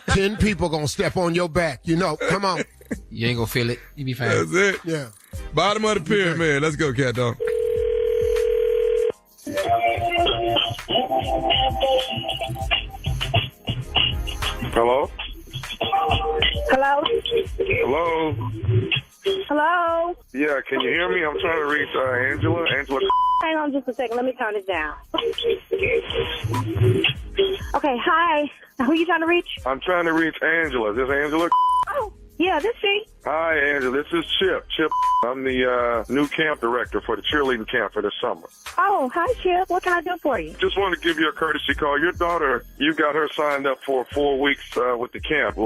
10 people gonna step on your back. You know, come on. You ain't gonna feel it. You be fine. That's it. Yeah. Bottom of the pyramid. Let's go, Cat Dog. Hello? Hello? Hello? Hello? Yeah, can you hear me? I'm trying to reach Angela. Angela. Hang on just a second. Let me turn it down. Okay, hi. Who are you trying to reach? I'm trying to reach Angela. Is this Angela? Oh, yeah, this she. Hi, Angela. This is Chip. I'm the new camp director for the cheerleading camp for this summer. Oh, hi, Chip. What can I do for you? Just wanted to give you a courtesy call. Your daughter, you got her signed up for 4 weeks with the camp,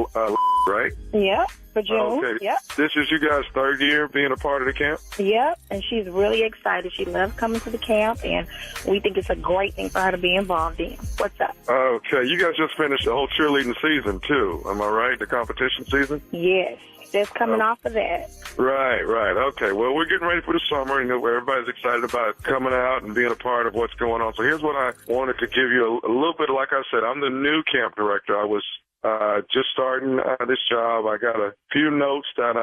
right? Yep, for June. Okay. Yep. This is you guys' 3rd year being a part of the camp? Yep, and she's really excited. She loves coming to the camp, and we think it's a great thing for her to be involved in. What's up? Okay. You guys just finished the whole cheerleading season, too. Am I right? The competition season? Yes, just coming off of that. Right. Okay. Well, we're getting ready for the summer, and everybody's excited about coming out and being a part of what's going on. So here's what I wanted to give you a little bit. Like I said, I'm the new camp director. I was just starting this job. I got a few notes that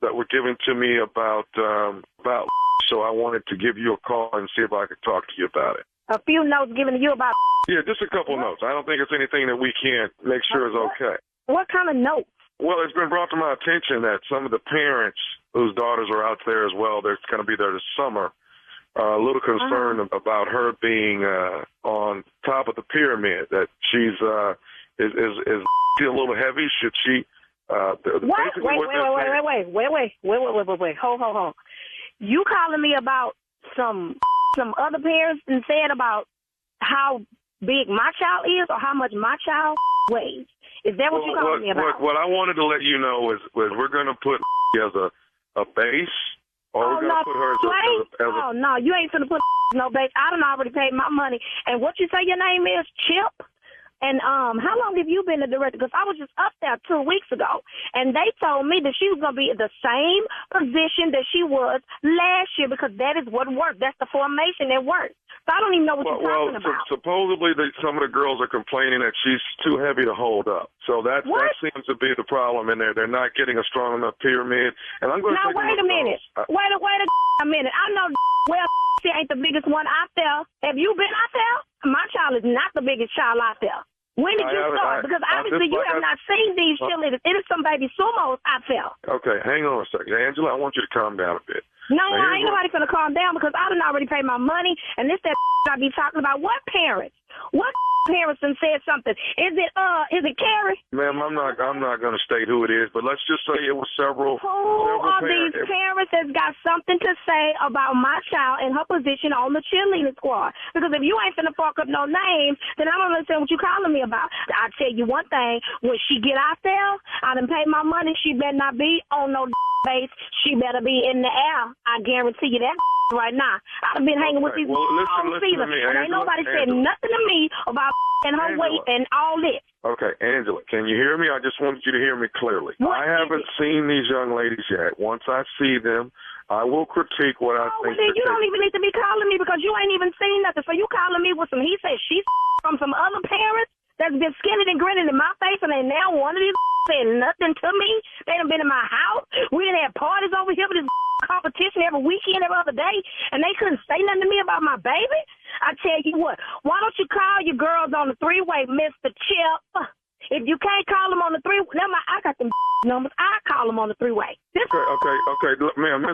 were given to me about. So I wanted to give you a call and see if I could talk to you about it. A few notes given to you about. Yeah, just a couple notes. I don't think it's anything that we can't make sure is okay. What kind of notes? Well, it's been brought to my attention that some of the parents whose daughters are out there as well, they're going to be there this summer, are a little concerned about her being on top of the pyramid, that she's is she a little heavy? Should she? What? Wait. Hold. You calling me about some other parents and said about how big my child is or how much my child weighs? Is that what you calling me about? What I wanted to let you know is we're going to put as a base, or we're going to put her as a Oh, no, you ain't finna put no base. I done already paid my money. And what you say your name is, Chip? And how long have you been the director? Because I was just up there 2 weeks ago, and they told me that she was going to be in the same position that she was last year because that is what worked. That's the formation that worked. So I don't even know what you're talking about. Supposedly some of the girls are complaining that she's too heavy to hold up. So that seems to be the problem in there. They're not getting a strong enough pyramid. And I'm going to wait a minute. Wait a minute. I know well she ain't the biggest one out there. Have you been out there? My child is not the biggest child out there. When did you start? Because obviously you have not seen these cheerleaders. It is some baby sumos out there. Okay, hang on a second. Angela, I want you to calm down a bit. No, ain't nobody finna calm down because I done already paid my money, and this that I be talking about. What parents? What parents done said something? Is it Carrie? Ma'am, I'm not going to state who it is, but let's just say it was several. Who are these parents that's got something to say about my child and her position on the cheerleading squad? Because if you ain't finna fuck up no names, then I don't understand what you calling me about. I tell you one thing: when she get out there, I done paid my money. She better not be on no base. She better be in the air. I guarantee you that right now. I've been hanging with these all season, and ain't nobody said nothing to me about and her weight and all this. Okay, Angela, can you hear me? I just wanted you to hear me clearly. I haven't seen these young ladies yet. Once I see them, I will critique what I think. Well, you don't even need to be calling me because you ain't even seen nothing. So you calling me with some he said she from some other parents that's been skinning and grinning in my face, and then now one of these said nothing to me. They done been in my house. We done had parties over here with this competition every weekend, every other day, and they couldn't say nothing to me about my baby? I tell you what, why don't you call your girls on the three-way, Mr. Chip? If you can't call them on the three-way, I got them numbers. I call them on the three-way. Okay. Look, ma'am,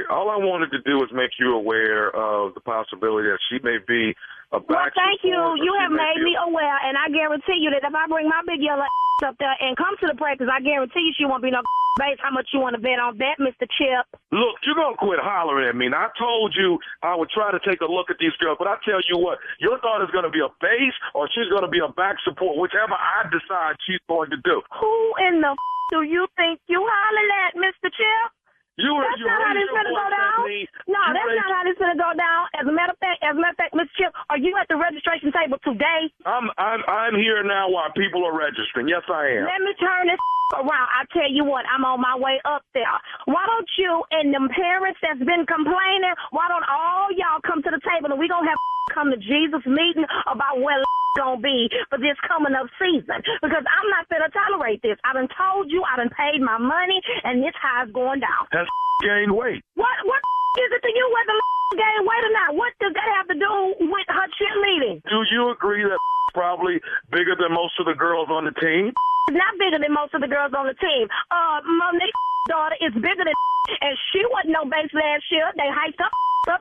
all I wanted to do is make you aware of the possibility that she may be a back. Well, thank you. You have made me aware, and I guarantee you that if I bring my big yellow up there and come to the practice, I guarantee you she won't be no base. How much you want to bet on that, Mr. Chip? Look, you're going to quit hollering at me. Now, I told you I would try to take a look at these girls, but I tell you what, your daughter's going to be a base or she's going to be a back support, whichever I decide she's going to do. Who in the do you think you hollering at, Mr. Chip? That's not how this gonna go down. No, that's not how this gonna go down. As a matter of fact, Mr. Chip, are you at the registration table today? I'm here now while people are registering. Yes, I am. Let me turn this around. I tell you what, I'm on my way up there. Why don't you and them parents that's been complaining? Why don't all y'all come to the table and we gonna have come to Jesus meeting about where gonna be for this coming up season? Because I'm not gonna tolerate this. I done told you, I done paid my money, and this high's going down. That's gained weight. What is it to you whether gain weight or not? What does that have to do with her cheerleading? Do you agree that probably bigger than most of the girls on the team? It's not bigger than most of the girls on the team. Monique's daughter is bigger than and she wasn't no base last year. They hyped up,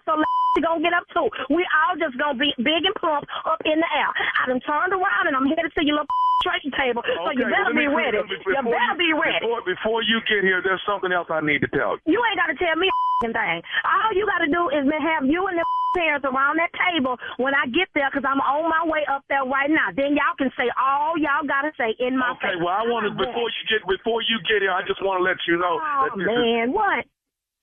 so she gonna get up too. We all just gonna be big and plump up in the air. I done turned around and I'm headed to your little trading table, so you better be ready. You better be ready. Before you get here, there's something else I need to tell you. You ain't got to tell me a thing. All you got to do is have you and the parents around that table when I get there, because I'm on my way up there right now. Then y'all can say all y'all got to say in my face. Okay, well, I want to, before you get here, I just want to let you know. Oh, man, what?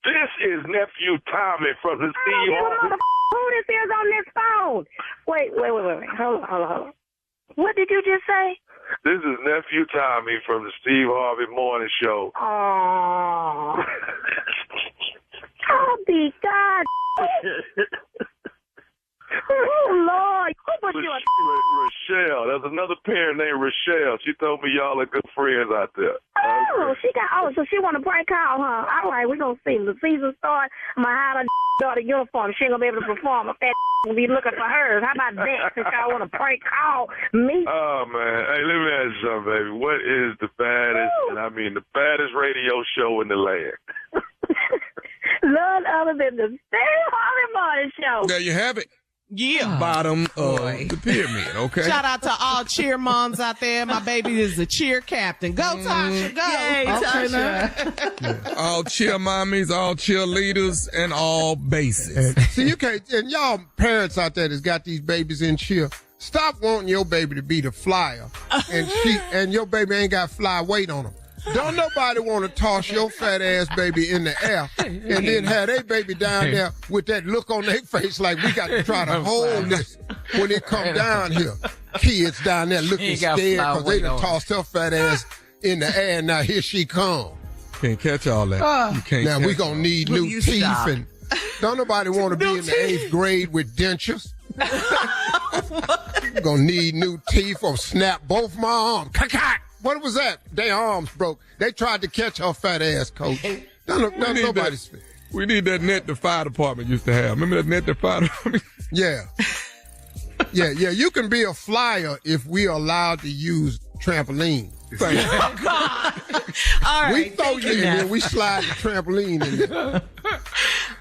This is nephew Tommy from the Steve Harvey. Who this is on this phone? Wait. Hold on. What did you just say? This is nephew Tommy from the Steve Harvey Morning Show. Oh. Oh, be God. Oh, Lord. Who put you in? Rochelle. There's another parent named Rochelle. She told me y'all are good friends out there. Oh, so she want to prank call, huh? All right, we're going to see. The season starts. I'm going to hide her daughter uniform. She ain't going to be able to perform. If that will be looking for hers. How about that, since y'all want to prank call me? Oh, man. Hey, let me ask you something, baby. What is the baddest, and I mean the baddest radio show in the land? None other than the Steve Harvey Morning Show. There you have it. Yeah. Bottom of the pyramid, okay? Shout out to all cheer moms out there. My baby is a cheer captain. Go, Tasha, go. Yay, Tasha. Yeah. All cheer mommies, all cheerleaders, and all bases. See, you can't, and y'all parents out there that's got these babies in cheer, stop wanting your baby to be the flyer, and your baby ain't got fly weight on them. Don't nobody want to toss your fat ass baby in the air and then have their baby down there with that look on their face like we got to try to hold this when it come down here. Kids down there looking scared because they done tossed her fat ass in the air, and now here she come. Can't catch all that. You can't. Now we gonna need new teeth, and don't nobody want to be in the 8th grade with dentures. Gonna need new teeth or snap both my arms. What was that? Their arms broke. They tried to catch her fat ass, coach. Nobody's. We need that net the fire department used to have. Remember that net the fire department? Yeah. You can be a flyer if we are allowed to use trampoline. Oh, God. All right. We throw you in there. We slide the trampoline in there.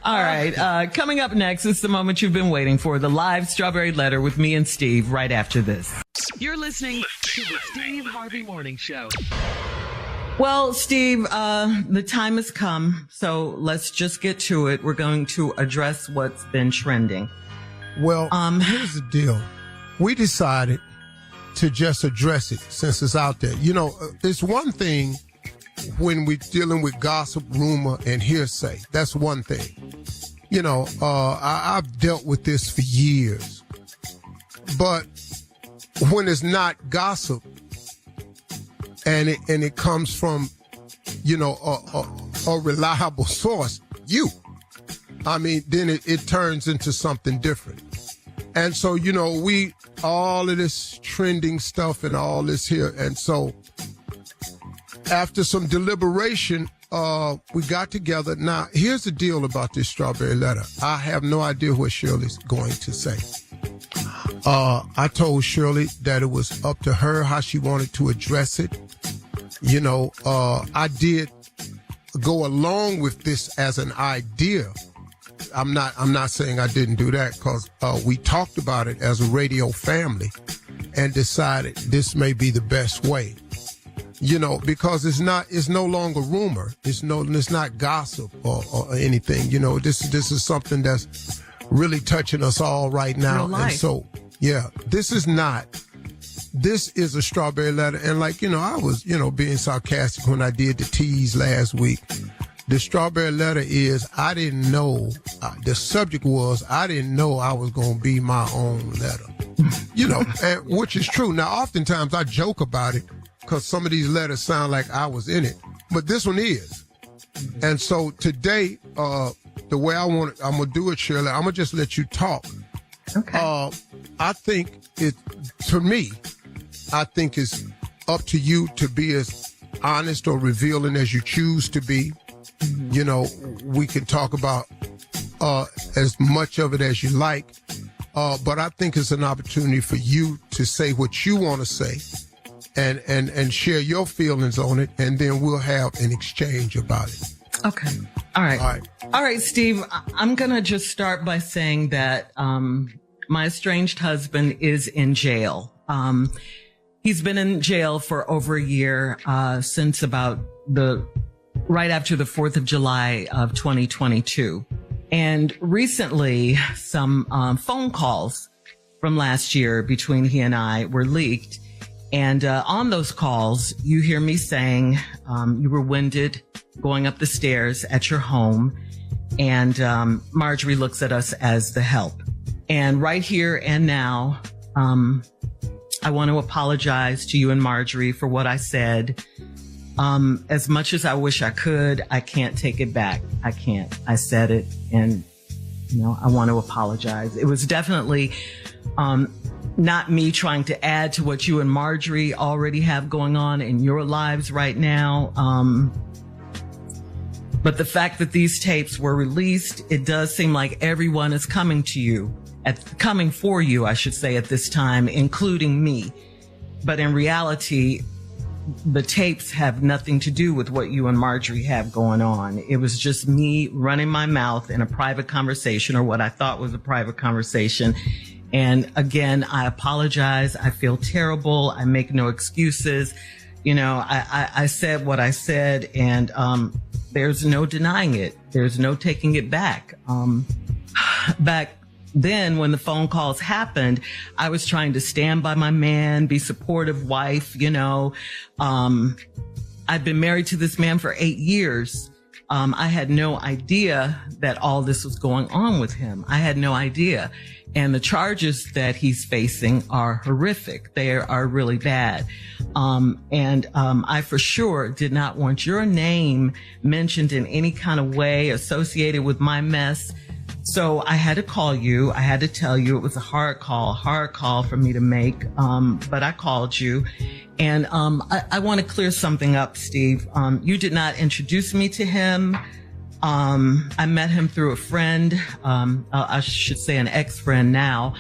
All right. Coming up next is the moment you've been waiting for, the live Strawberry Letter with me and Steve right after this. You're listening to the Steve Harvey Morning Show. Well, Steve, the time has come, so let's just get to it. We're going to address what's been trending. Well, here's the deal. We decided to just address it since it's out there. You know, it's one thing when we're dealing with gossip, rumor, and hearsay. That's one thing. You know, I've dealt with this for years. But when it's not gossip and it comes from, you know, a reliable source, then it turns into something different. And so, you know, all of this trending stuff and all this here. And so after some deliberation, we got together. Now, here's the deal about this strawberry letter. I have no idea what Shirley's going to say. I told Shirley that it was up to her how she wanted to address it. You know, I did go along with this as an idea. I'm not saying I didn't do that, because we talked about it as a radio family and decided this may be the best way. You know, because it's no longer rumor. It's not gossip or anything. You know, this is something that's really touching us all right now. And so, yeah, this is a strawberry letter. And like, you know, I was, you know, being sarcastic when I did the tease last week. The strawberry letter is, I didn't know, the subject was, I didn't know I was going to be my own letter. You know, and, which is true. Now, oftentimes I joke about it because some of these letters sound like I was in it, but this one is. And so today, the way I'm going to do it, Shirley, I'm going to just let you talk. Okay. I think for me, I think it's up to you to be as honest or revealing as you choose to be. Mm-hmm. You know, we can talk about as much of it as you like, but I think it's an opportunity for you to say what you want to say and share your feelings on it, and then we'll have an exchange about it. Okay. All right, Steve, I'm going to just start by saying that my estranged husband is in jail. He's been in jail for over a year since about right after the 4th of July of 2022. And recently, some phone calls from last year between he and I were leaked. And on those calls, you hear me saying you were winded going up the stairs at your home. And Marjorie looks at us as the help. And right here and now, I want to apologize to you and Marjorie for what I said. As much as I wish I could, I can't take it back. I can't. I said it, and, you know, I want to apologize. It was definitely not me trying to add to what you and Marjorie already have going on in your lives right now. But the fact that these tapes were released, it does seem like everyone is coming for you, I should say, at this time, including me. But in reality, the tapes have nothing to do with what you and Marjorie have going on. It was just me running my mouth in a private conversation, or what I thought was a private conversation. And again, I apologize. I feel terrible. I make no excuses. You know, I said what I said, and there's no denying it. There's no taking it back. Back then, when the phone calls happened, I was trying to stand by my man, be supportive wife, you know. I've been married to this man for 8 years. I had no idea that all this was going on with him. I had no idea. And the charges that he's facing are horrific. They are really bad. I for sure did not want your name mentioned in any kind of way associated with my mess. So I had to call you. I had to tell you. It was a hard call for me to make. But I called you. And I want to clear something up, Steve. You did not introduce me to him. I met him through a friend. I should say an ex-friend now.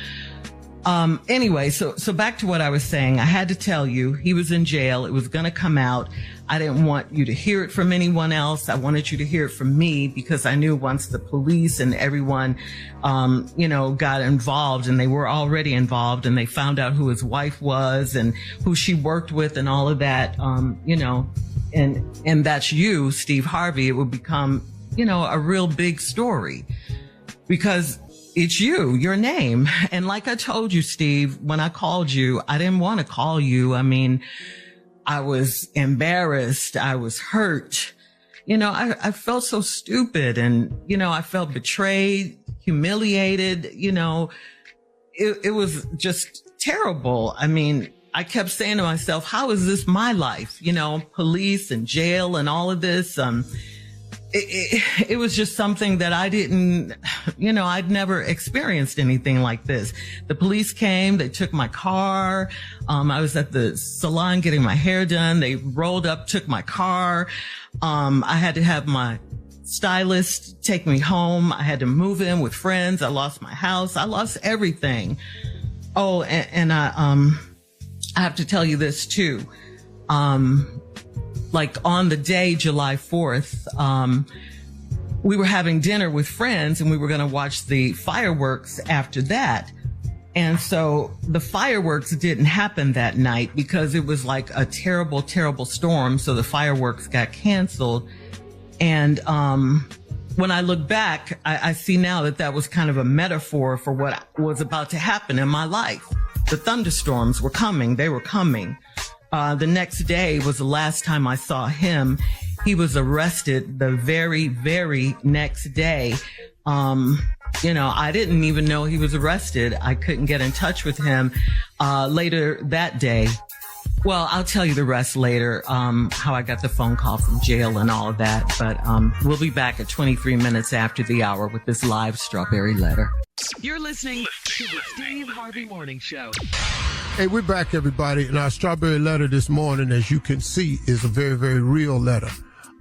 Anyway, so back to what I was saying. I had to tell you, he was in jail. It was going to come out. I didn't want you to hear it from anyone else. I wanted you to hear it from me, because I knew once the police and everyone, got involved, and they were already involved, and they found out who his wife was and who she worked with and all of that, and that's you, Steve Harvey, it would become, a real big story, because it's your name. And like I told you, Steve, when I called you, I didn't want to call you. I mean, I was embarrassed. I was hurt. I felt so stupid, and, I felt betrayed, humiliated. It was just terrible. I mean, I kept saying to myself, how is this my life? Police and jail and all of this. it was just something that I didn't, I'd never experienced anything like this. The police came, they took my car. I was at the salon getting my hair done. They rolled up, took my car. I had to have my stylist take me home. I had to move in with friends. I lost my house. I lost everything. Oh, and I have to tell you this too. Like on the day, July 4th, we were having dinner with friends and we were going to watch the fireworks after that. And so the fireworks didn't happen that night because it was like a terrible, terrible storm. So the fireworks got canceled. And when I look back, I see now that was kind of a metaphor for what was about to happen in my life. The thunderstorms were coming. They were coming. The next day was the last time I saw him. He was arrested the very, very next day. I didn't even know he was arrested. I couldn't get in touch with him later that day. Well, I'll tell you the rest later, how I got the phone call from jail and all of that. But we'll be back at 23 minutes after the hour with this live Strawberry Letter. You're listening to the Steve Harvey Morning Show. Hey, we're back, everybody. And our Strawberry Letter this morning, as you can see, is a very, very real letter.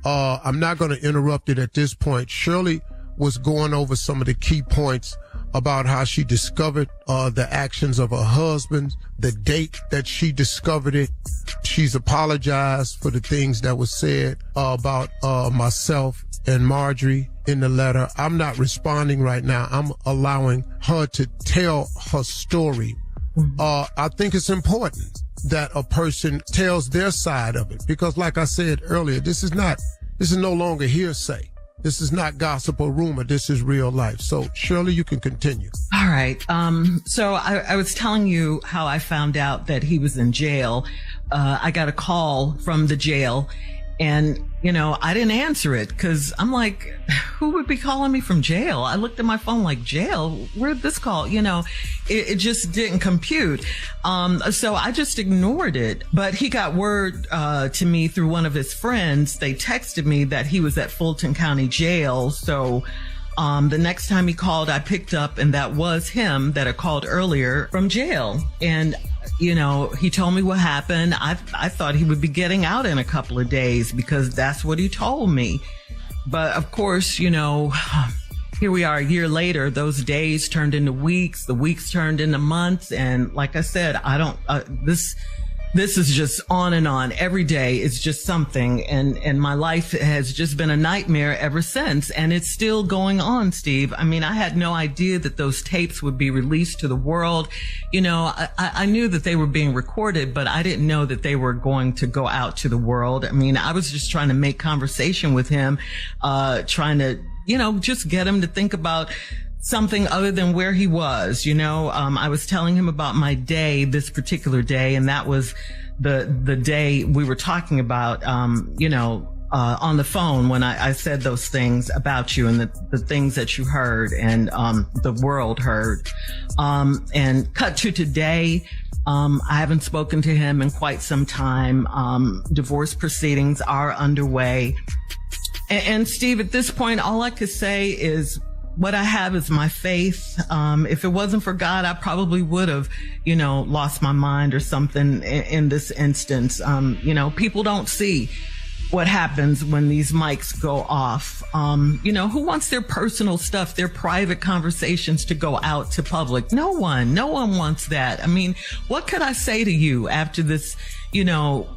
I'm not going to interrupt it at this point. Shirley was going over some of the key points about how she discovered the actions of her husband, the date that she discovered it. She's apologized for the things that was said about myself and Marjorie in the letter. I'm not responding right now. I'm allowing her to tell her story. I think it's important that a person tells their side of it because, like I said earlier, this is no longer hearsay. This is not gossip or rumor. This is real life. So, Shirley, you can continue. All right. So I was telling you how I found out that he was in jail. I got a call from the jail and, I didn't answer it because I'm like, who would be calling me from jail? I looked at my phone like, jail? Where'd this call? It just didn't compute. So I just ignored it. But he got word to me through one of his friends. They texted me that he was at Fulton County Jail. So the next time he called, I picked up, and that was him that had called earlier from jail. And he told me what happened. I thought he would be getting out in a couple of days because that's what he told me. But of course, here we are a year later. Those days turned into weeks. The weeks turned into months. And like I said, this is just on and on. Every day is just something. And my life has just been a nightmare ever since. And it's still going on, Steve. I mean, I had no idea that those tapes would be released to the world. I knew that they were being recorded, but I didn't know that they were going to go out to the world. I mean, I was just trying to make conversation with him, trying to, just get him to think about something other than where he was. I was telling him about my day, this particular day, and that was the day we were talking about, on the phone when I said those things about you and the things that you heard and the world heard. And cut to today, I haven't spoken to him in quite some time. Divorce proceedings are underway. And Steve, at this point, all I could say is, what I have is my faith. If it wasn't for God, I probably would have, lost my mind or something in this instance. People don't see what happens when these mics go off. Who wants their personal stuff, their private conversations to go out to public? No one wants that. I mean, what could I say to you after this,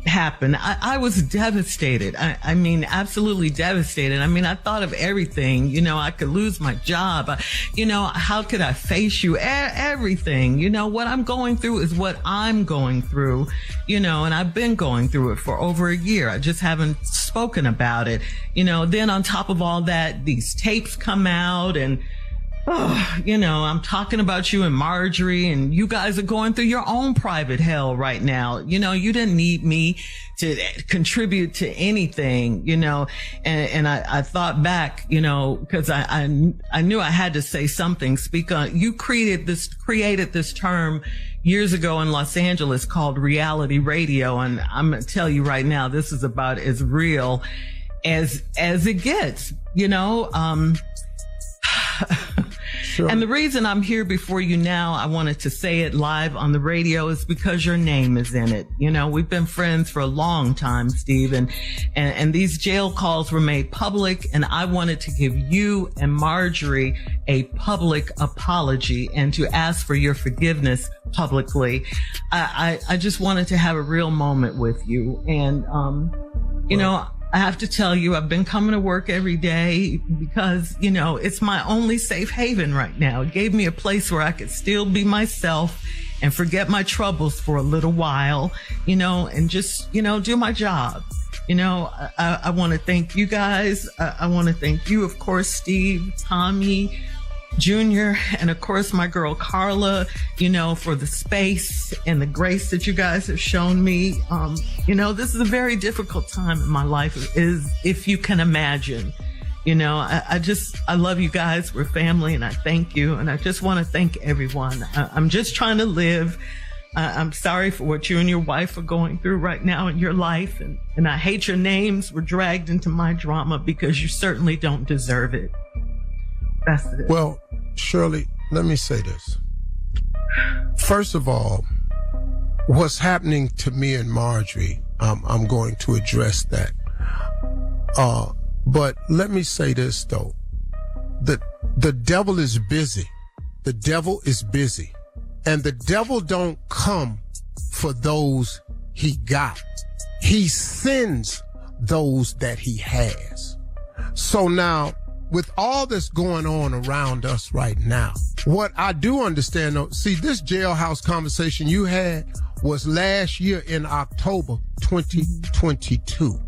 happened? I was devastated. I mean, absolutely devastated. I mean, I thought of everything, I could lose my job. How could I face you? Everything, what I'm going through is what I'm going through, and I've been going through it for over a year. I just haven't spoken about it. Then on top of all that, these tapes come out and, I'm talking about you and Marjorie, and you guys are going through your own private hell right now. You didn't need me to contribute to anything, and I thought back, cause I knew I had to say something, speak on. You created this term years ago in Los Angeles called reality radio. And I'm going to tell you right now, this is about as real as it gets, you know. Sure. And the reason I'm here before you now, I wanted to say it live on the radio, is because your name is in it. You know, we've been friends for a long time, Steve, and these jail calls were made public, and I wanted to give you and Marjorie a public apology and to ask for your forgiveness publicly. I just wanted to have a real moment with you. And, you know, I have to tell you, I've been coming to work every day because, you know, it's my only safe haven right now. It gave me a place where I could still be myself and forget my troubles for a little while, you know, and just, you know, do my job. You know, I want to thank you guys. I want to thank you, of course, Steve, Tommy, Junior, and of course my girl Carla, you know, for the space and the grace that you guys have shown me. You know, this is a very difficult time in my life, is if you can imagine. You know, I love you guys. We're family, and I thank you. And I just want to thank everyone. I'm just trying to live. I'm sorry for what you and your wife are going through right now in your life. And I hate your names were dragged into my drama because you certainly don't deserve it. That's it. Well, Shirley, let me say this. First of all, what's happening to me and Marjorie, I'm going to address that. But let me say this, though. The devil is busy. The devil is busy. And the devil don't come for those he got. He sends those that he has. So now, with all that's going on around us right now, what I do understand, though, see, this jailhouse conversation you had was last year in October 2022.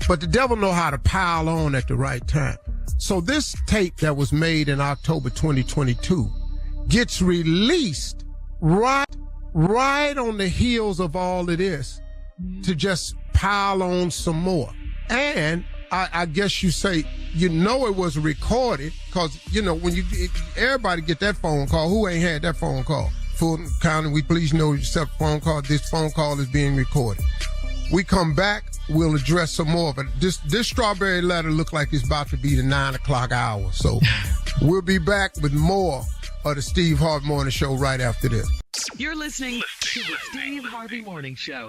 But the devil know how to pile on at the right time. So this tape that was made in October 2022 gets released right on the heels of all of this to just pile on some more. And I guess you say, you know, it was recorded because, you know, when everybody get that phone call, who ain't had that phone call? Fulton County, we please know yourself phone call. This phone call is being recorded. We come back, we'll address some more. But this strawberry letter look like it's about to be the 9 o'clock hour. So we'll be back with more of the Steve Harvey Morning Show right after this. You're listening to the Steve Harvey Morning Show.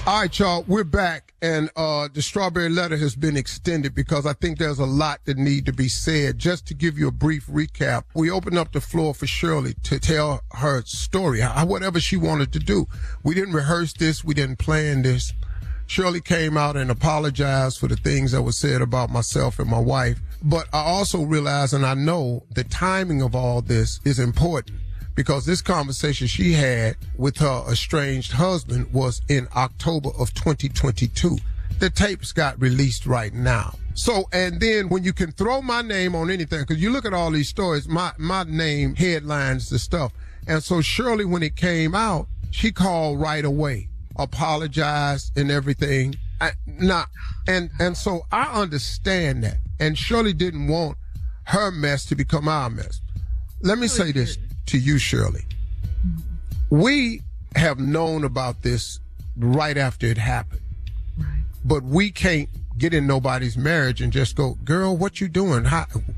All right, y'all, we're back, and the strawberry letter has been extended because I think there's a lot that need to be said. Just to give you a brief recap, we opened up the floor for Shirley to tell her story, whatever she wanted to do. We didn't rehearse this. We didn't plan this. Shirley came out and apologized for the things that were said about myself and my wife. But I also realize, and I know, the timing of all this is important, because this conversation she had with her estranged husband was in October of 2022. The tapes got released right now. So, and then when you can throw my name on anything, because you look at all these stories, my name headlines the stuff. And so Shirley, when it came out, she called right away, apologized and everything. And so I understand that. And Shirley didn't want her mess to become our mess. Let me say this to you, Shirley. We have known about this right after it happened. Right. But we can't get in nobody's marriage and just go, girl, what you doing?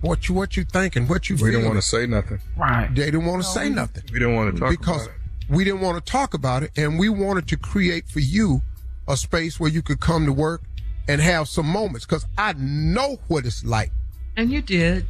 What you thinking? What you feeling? We didn't want to say nothing. Right. They didn't want to say nothing. We didn't want to talk because about it. We didn't want to talk about it, and we wanted to create for you a space where you could come to work and have some moments, because I know what it's like. And you did.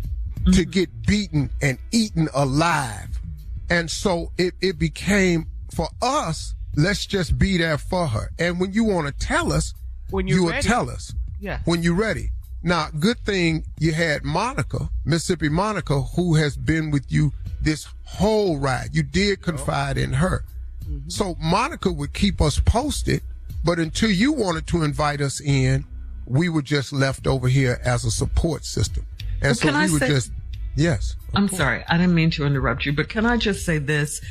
To get beaten and eaten alive. And so it became, for us, let's just be there for her. And when you want to tell us, you will tell us. Yes. When you're ready. Now, good thing you had Monica, Mississippi Monica, who has been with you this whole ride. You did confide in her. Mm-hmm. So Monica would keep us posted, but until you wanted to invite us in, we were just left over here as a support system. And so we were just, yes. I'm sorry, I didn't mean to interrupt you, but can I just say this?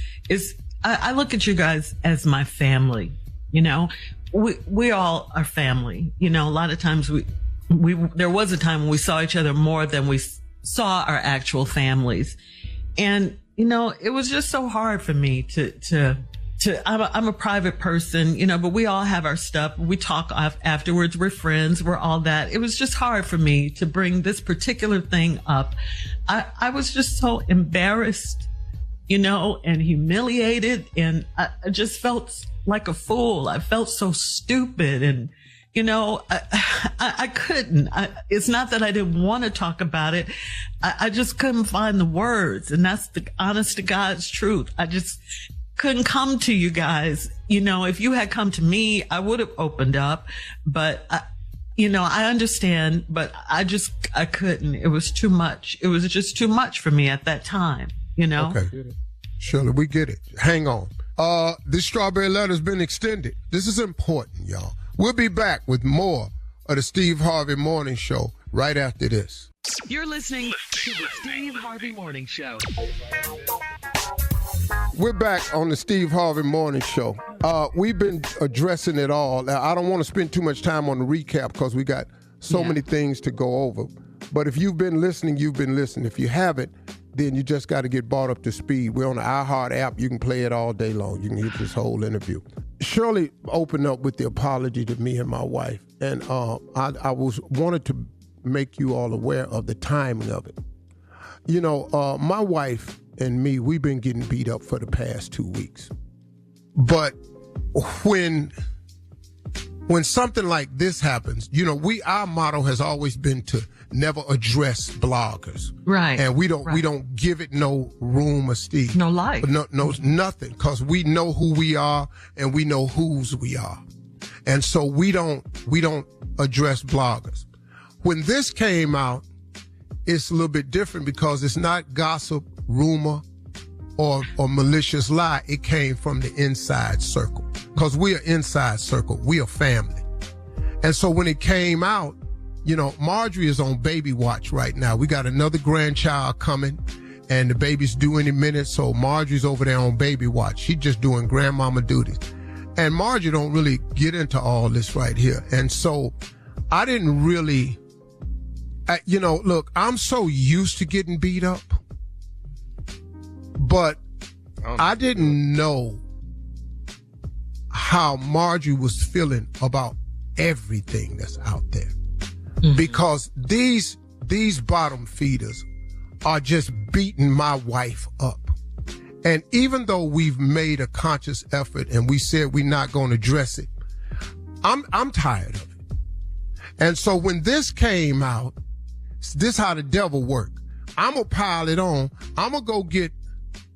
I look at you guys as my family. You know, we all are family. You know, a lot of times there was a time when we saw each other more than we saw our actual families. And, you know, it was just so hard for me to I'm a private person, but we all have our stuff. We talk afterwards. We're friends. We're all that. It was just hard for me to bring this particular thing up. I was just so embarrassed, and humiliated. And I just felt like a fool. I felt so stupid. And, I couldn't. It's not that I didn't want to talk about it. I just couldn't find the words. And that's the honest to God's truth. I just couldn't come to you guys. If you had come to me, I would have opened up, but I understand, but I couldn't. It was too much. It was just too much for me at that time, Okay. Shirley, we get it. Hang on. This strawberry letter's been extended. This is important, y'all. We'll be back with more of the Steve Harvey Morning Show right after this. You're listening to the Steve Harvey Morning Show. We're back on the Steve Harvey Morning Show. We've been addressing it all. Now, I don't want to spend too much time on the recap because we got so many things to go over. But if you've been listening, you've been listening. If you haven't, then you just got to get brought up to speed. We're on the iHeart app. You can play it all day long. You can hear this whole interview. Shirley opened up with the apology to me and my wife. And I wanted to make you all aware of the timing of it. My wife and me, we've been getting beat up for the past 2 weeks. But when something like this happens, our motto has always been to never address bloggers. Right. And we don't give it no room or steam. No life. No, nothing. Because we know who we are and we know whose we are. And so we don't address bloggers. When this came out, it's a little bit different because it's not gossip, rumor, or malicious lie. It came from the inside circle. Because we are inside circle. We are family. And so when it came out, Marjorie is on baby watch right now. We got another grandchild coming, and the baby's due any minute, so Marjorie's over there on baby watch. She's just doing grandmama duties. And Marjorie don't really get into all this right here. And so I didn't really, look, I'm so used to getting beat up, but I didn't know how Marjorie was feeling about everything that's out there. Mm-hmm. Because these bottom feeders are just beating my wife up. And even though we've made a conscious effort and we said we're not going to address it, I'm tired of it. And so when this came out, this how the devil work. I'm going to pile it on. I'm going to go get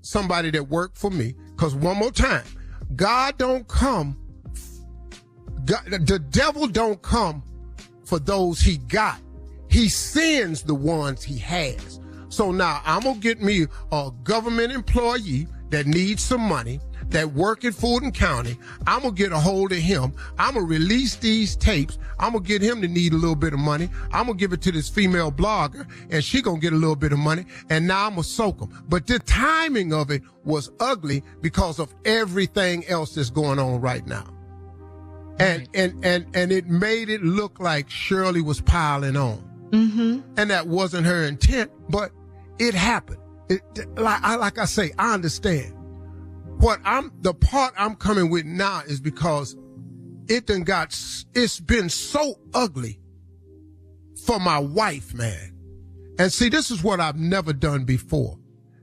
somebody that worked for me. Because one more time, the devil don't come for those he got. He sends the ones he has. So now I'm going to get me a government employee that needs some money, that work at Fulton County. I'm going to get a hold of him. I'm going to release these tapes. I'm going to get him to need a little bit of money. I'm going to give it to this female blogger, and she going to get a little bit of money, and now I'm going to soak them. But the timing of it was ugly because of everything else that's going on right now. And it made it look like Shirley was piling on. Mm-hmm. And that wasn't her intent, but it happened. Like I say, I understand. The part I'm coming with now is because it's been so ugly for my wife, man. And see, this is what I've never done before.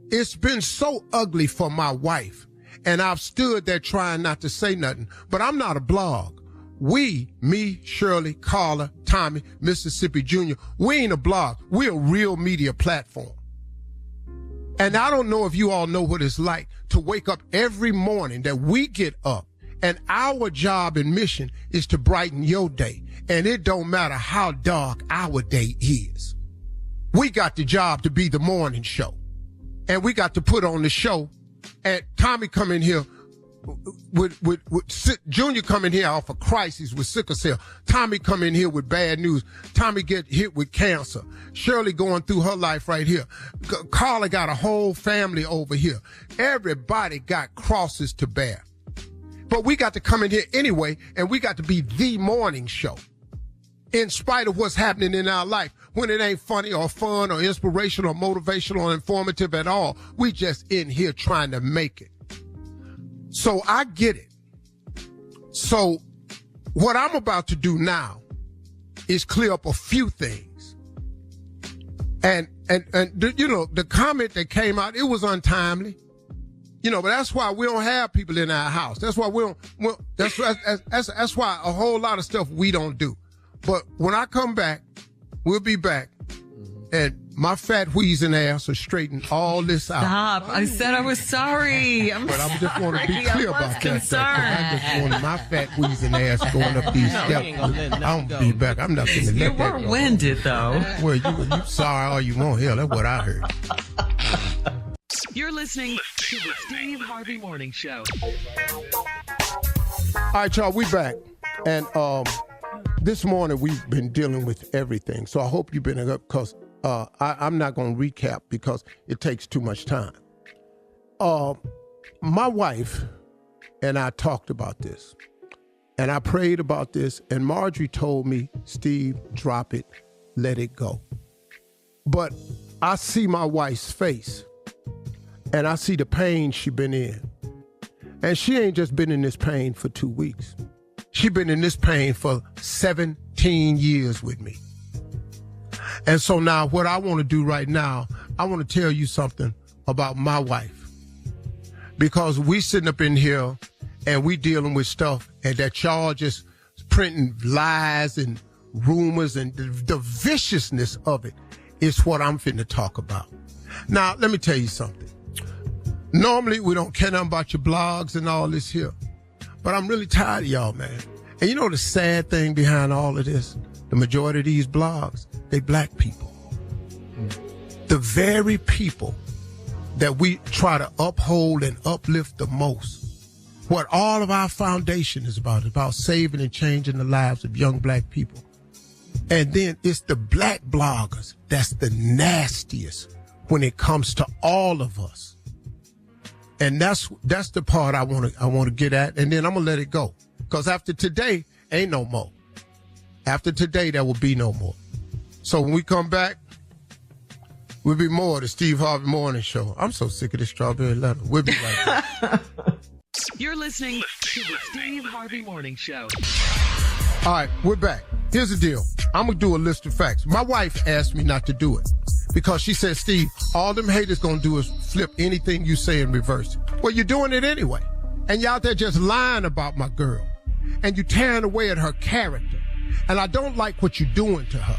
It's been so ugly for my wife. And I've stood there trying not to say nothing, but I'm not a blog. Me, Shirley, Carla, Tommy, Mississippi Jr., we ain't a blog. We're a real media platform. And I don't know if you all know what it's like to wake up every morning that we get up, and our job and mission is to brighten your day. And it don't matter how dark our day is. We got the job to be the morning show. And we got to put on the show. And Tommy come in here with Junior come in here off a crisis with sickle cell. Tommy come in here with bad news. Tommy get hit with cancer. Shirley going through her life right here. Carla got a whole family over here. Everybody got crosses to bear. But we got to come in here anyway, and we got to be the morning show. In spite of what's happening in our life, when it ain't funny or fun or inspirational or motivational or informative at all, we just in here trying to make it. So I get it. So what I'm about to do now is clear up a few things. And the comment that came out, it was untimely. But that's why we don't have people in our house. That's why that's why a whole lot of stuff we don't do. But when I come back, we'll be back. And my fat wheezing ass will straighten all this out. Stop. I said I was sorry. But I just want to be clear about concerned. that. I just want my fat wheezing ass going up these steps. I'm going to be back. I'm not going to let that go. You were winded, though. Well, you sorry all you want. Hell, that's what I heard. You're listening to the Steve Harvey Morning Show. All right, y'all, we back. And this morning we've been dealing with everything. So I hope you've been up because I'm not going to recap because it takes too much time. My wife and I talked about this. And I prayed about this. And Marjorie told me, Steve, drop it. Let it go. But I see my wife's face. And I see the pain she been in. And she ain't just been in this pain for 2 weeks. She been in this pain for 17 years with me. And so now what I want to do right now, I want to tell you something about my wife. Because we sitting up in here and we dealing with stuff and that y'all just printing lies and rumors and the viciousness of it is what I'm finna talk about. Now, let me tell you something. Normally, we don't care nothing about your blogs and all this here. But I'm really tired of y'all, man. And you know the sad thing behind all of this? The majority of these blogs, they black people. The very people that we try to uphold and uplift the most. What all of our foundation is about saving and changing the lives of young black people. And then it's the black bloggers that's the nastiest when it comes to all of us. And that's the part I want to get at, and then I'm gonna let it go. Because after today, ain't no more. After today, there will be no more. So when we come back, we'll be more of the Steve Harvey Morning Show. I'm so sick of this strawberry letter. We'll be right back. You're listening to the Steve Harvey Morning Show. All right, we're back. Here's the deal. I'm gonna do a list of facts. My wife asked me not to do it. Because she said, Steve, all them haters gonna do is flip anything you say and reverse it. Well, you're doing it anyway. And you out there just lying about my girl. And you tearing away at her character. And I don't like what you're doing to her.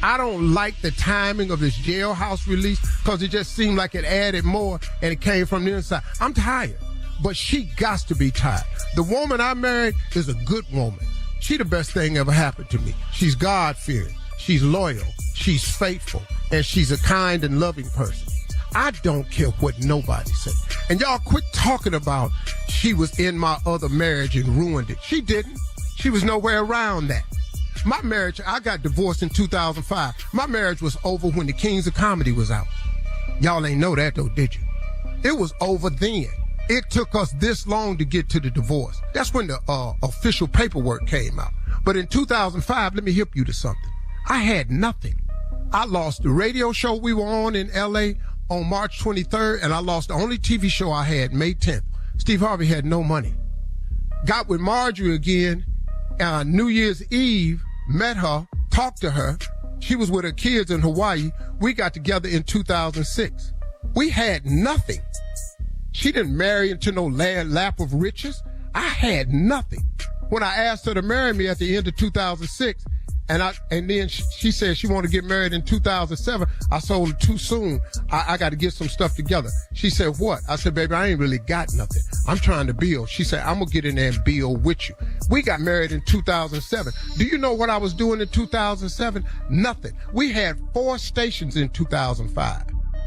I don't like the timing of this jailhouse release because it just seemed like it added more and it came from the inside. I'm tired. But she got to be tired. The woman I married is a good woman. She the best thing ever happened to me. She's God-fearing. She's loyal. She's faithful. And she's a kind and loving person. I don't care what nobody said. And y'all quit talking about she was in my other marriage and ruined it. She didn't. She was nowhere around that. My marriage, I got divorced in 2005. My marriage was over when the Kings of Comedy was out. Y'all ain't know that though, did you? It was over then. It took us this long to get to the divorce. That's when the official paperwork came out. But in 2005, let me hip you to something. I had nothing. I lost the radio show we were on in L.A. on March 23rd, and I lost the only TV show I had, May 10th. Steve Harvey had no money. Got with Marjorie again, New Year's Eve, met her, talked to her. She was with her kids in Hawaii. We got together in 2006. We had nothing. She didn't marry into no lap of riches. I had nothing. When I asked her to marry me at the end of 2006, and then she said she wanted to get married in 2007. I told her too soon. I got to get some stuff together. She said, what? I said, baby, I ain't really got nothing. I'm trying to build. She said, I'm going to get in there and build with you. We got married in 2007. Do you know what I was doing in 2007? Nothing. We had 4 stations in 2005.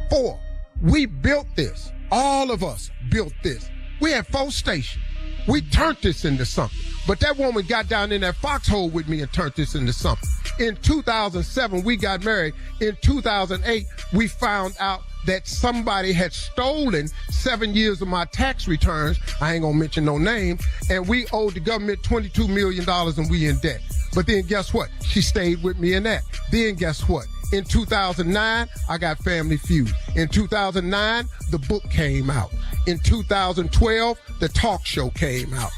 4. We built this. All of us built this. We had 4 stations. We turned this into something. But that woman got down in that foxhole with me and turned this into something. In 2007, we got married. In 2008, we found out that somebody had stolen 7 years of my tax returns. I ain't gonna mention no names. And we owed the government $22 million and we in debt. But then guess what? She stayed with me in that. Then guess what? In 2009, I got Family Feud. In 2009, the book came out. In 2012, the talk show came out.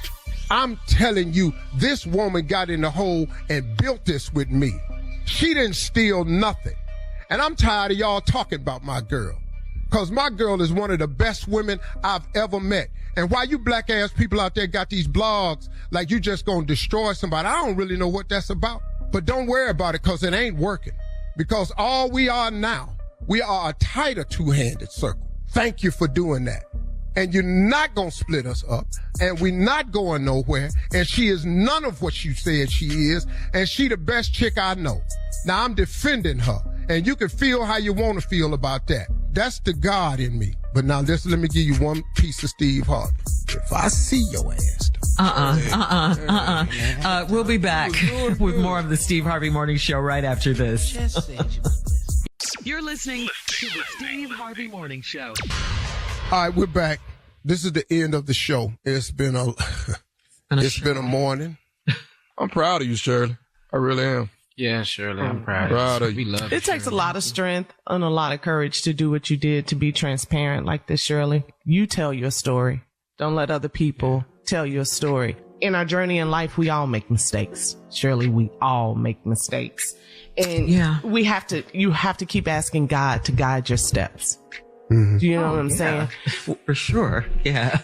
I'm telling you, this woman got in the hole and built this with me. She didn't steal nothing. And I'm tired of y'all talking about my girl. Because my girl is one of the best women I've ever met. And why you black ass people out there got these blogs like you just gonna destroy somebody, I don't really know what that's about. But don't worry about it, because it ain't working. Because all we are now, we are a tighter two-handed circle. Thank you for doing that. And you're not gonna split us up, and we're not going nowhere, and she is none of what you said she is, and she the best chick I know. Now I'm defending her, and you can feel how you want to feel about that. That's the God in me. But now let me give you one piece of Steve Harvey. If I see your ass. We'll be back with more of the Steve Harvey Morning Show right after this. You're listening to the Steve Harvey Morning Show. All right, we're back. This is the end of the show. It's been a morning. I'm proud of you, Shirley. I really am. Yeah, Shirley, I'm proud of you. We love you. It takes a lot of strength and a lot of courage to do what you did, to be transparent like this, Shirley. You tell your story. Don't let other people tell your story. In our journey in life, we all make mistakes. Shirley, we all make mistakes. And you have to keep asking God to guide your steps. Mm-hmm. Do you know what I'm saying? For sure. Yeah.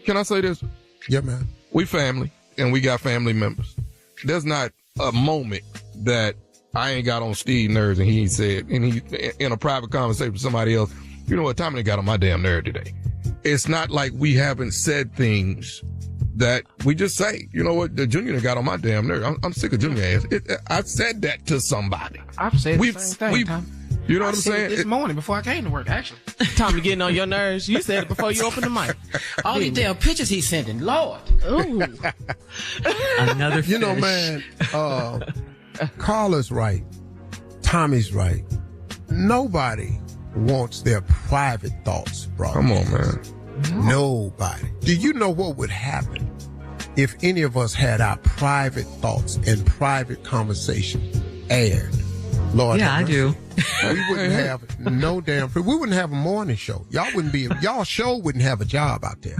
Can I say this? Yeah, man. We family, and we got family members. There's not a moment that I ain't got on Steve's nerves and he ain't said, and he, in a private conversation with somebody else, you know what, Tommy got on my damn nerve today. It's not like we haven't said things that we just say, you know what, the Junior got on my damn nerve. I'm sick of Junior ass. I said that to somebody. I've said the same thing, Tom. You know what I'm saying? This morning before I came to work, actually. Tommy getting on your nerves. You said it before you opened the mic. All these damn pictures he's sending, Lord. Ooh. Another fish. You know, man, Carla's right. Tommy's right. Nobody wants their private thoughts brought. Come on, man. Nobody. Do you know what would happen if any of us had our private thoughts and private conversation aired? Lord, yeah, I do. We wouldn't have no damn. We wouldn't have a morning show. Y'all show wouldn't have a job out there.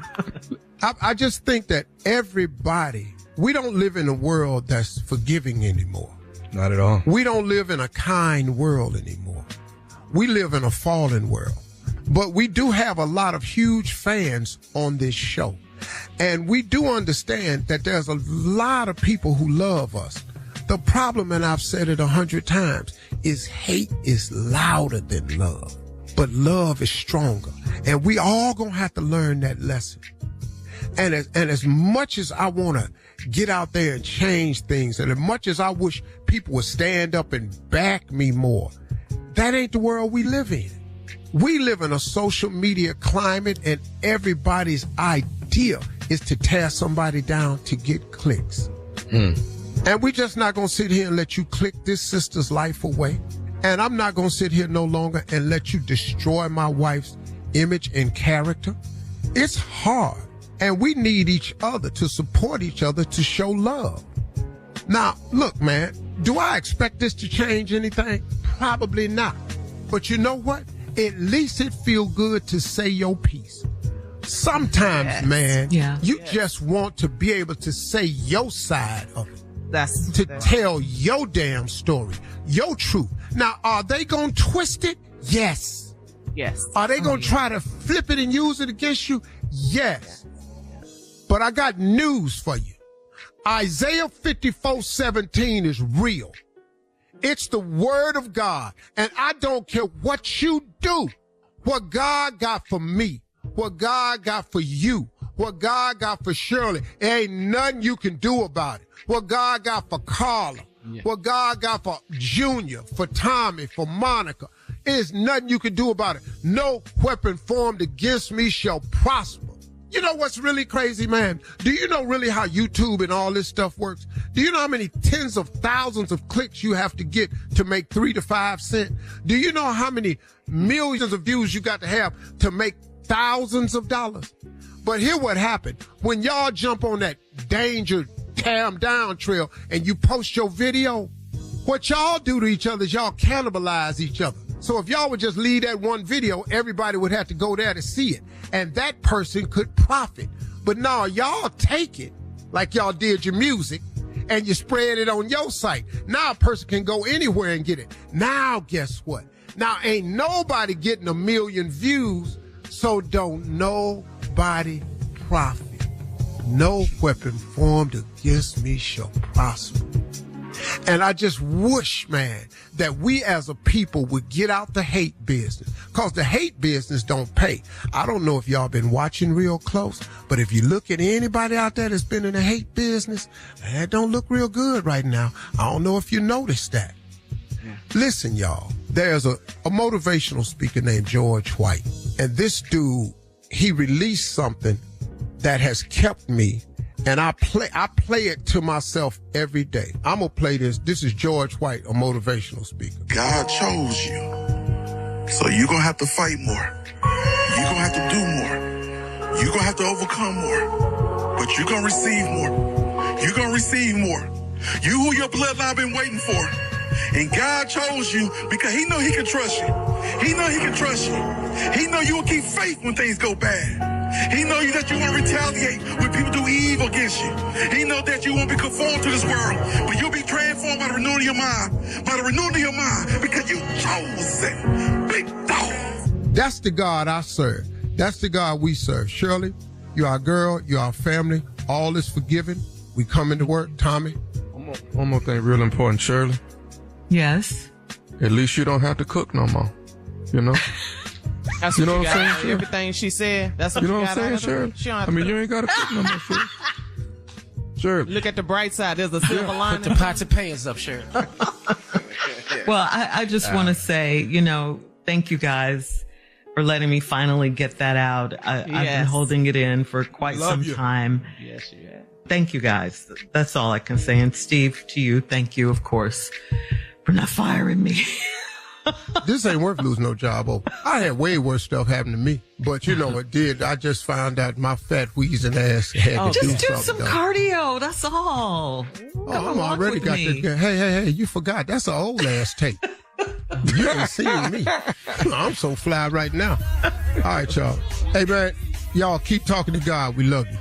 I just think that everybody. We don't live in a world that's forgiving anymore. Not at all. We don't live in a kind world anymore. We live in a fallen world. But we do have a lot of huge fans on this show. And we do understand that there's a lot of people who love us. The problem, and I've said it 100 times, is hate is louder than love. But love is stronger. And we all gonna have to learn that lesson. And as much as I want to get out there and change things, and as much as I wish people would stand up and back me more, that ain't the world we live in. We live in a social media climate, and everybody's idea is to tear somebody down to get clicks. And we just not going to sit here and let you click this sister's life away. And I'm not going to sit here no longer and let you destroy my wife's image and character. It's hard. And we need each other to support each other to show love. Now, look, man, do I expect this to change anything? Probably not. But you know what? At least it feel good to say your piece. Sometimes, man, you just want to be able to say your side of it. Tell your damn story, your truth. Now, are they going to twist it? Yes. Yes. Are they going to try to flip it and use it against you? Yes. But I got news for you. Isaiah 54:17 is real. It's the word of God. And I don't care what you do. What God got for me, what God got for you, what God got for Shirley, there ain't nothing you can do about it. What God got for Carla, what God got for Junior, for Tommy, for Monica, there's nothing you can do about it. No weapon formed against me shall prosper. You know what's really crazy, man? Do you know really how YouTube and all this stuff works? Do you know how many tens of thousands of clicks you have to get to make 3 to 5 cents? Do you know how many millions of views you got to have to make thousands of dollars? But here what happened. When y'all jump on that danger tear 'em down trail and you post your video, What y'all do to each other is y'all cannibalize each other. So if y'all would just leave that one video, everybody would have to go there to see it. And that person could profit. But now y'all take it like y'all did your music and you spread it on your site. Now a person can go anywhere and get it. Now guess what? Now ain't nobody getting 1 million views, so don't nobody profit. No weapon formed against me shall prosper. And I just wish, man, that we as a people would get out the hate business, because the hate business don't pay. I don't know if y'all been watching real close, but if you look at anybody out there that's been in the hate business, that don't look real good right now. I don't know if you noticed that. Yeah. Listen, y'all, there's a motivational speaker named George White, and this dude, he released something that has kept me. And I play it to myself every day. I'm going to play this. This is George White, a motivational speaker. God chose you. So you're going to have to fight more. You're going to have to do more. You're going to have to overcome more. But you're going to receive more. You're going to receive more. You who your bloodline been waiting for. And God chose you because he know he can trust you. He know he can trust you. He know you will keep faith when things go bad. He know that you won't retaliate when people do evil against you. He know that you won't be conformed to this world, but you'll be transformed by the renewing of your mind. By the renewing of your mind, because you chosen. Big dog. That's the God I serve. That's the God we serve. Shirley, you're our girl. You're our family. All is forgiven. We come into work. Tommy. One more thing real important, Shirley. Yes. At least you don't have to cook no more. You know? That's you what know you what I'm got. saying? Everything she said. That's what you know you what I'm saying, Shirley? I mean, you ain't got to cook no more, Shirley. Shirley. Look at the bright side. There's a silver lining. Put the pots of pans up, Shirley. Well, I just want to say, thank you guys for letting me finally get that out. I've been holding it in for quite some time. Yes, you have. Thank you guys. That's all I can say. And Steve, to you, thank you, of course, for not firing me. This ain't worth losing no job over. I had way worse stuff happen to me, but it did. I just found out my fat wheezing ass had to just do do something. Some cardio. That's all. I'm already got this. Hey, you forgot. That's an old ass tape. You ain't seen me. I'm so fly right now. All right, y'all. Hey, man, y'all keep talking to God. We love you.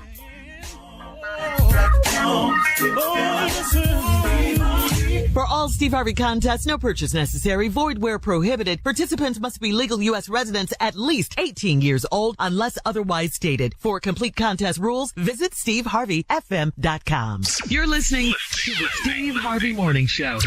For all Steve Harvey contests, no purchase necessary, void where prohibited. Participants must be legal U.S. residents at least 18 years old unless otherwise stated. For complete contest rules, visit SteveHarveyFM.com. You're listening to the Steve Harvey Morning Show.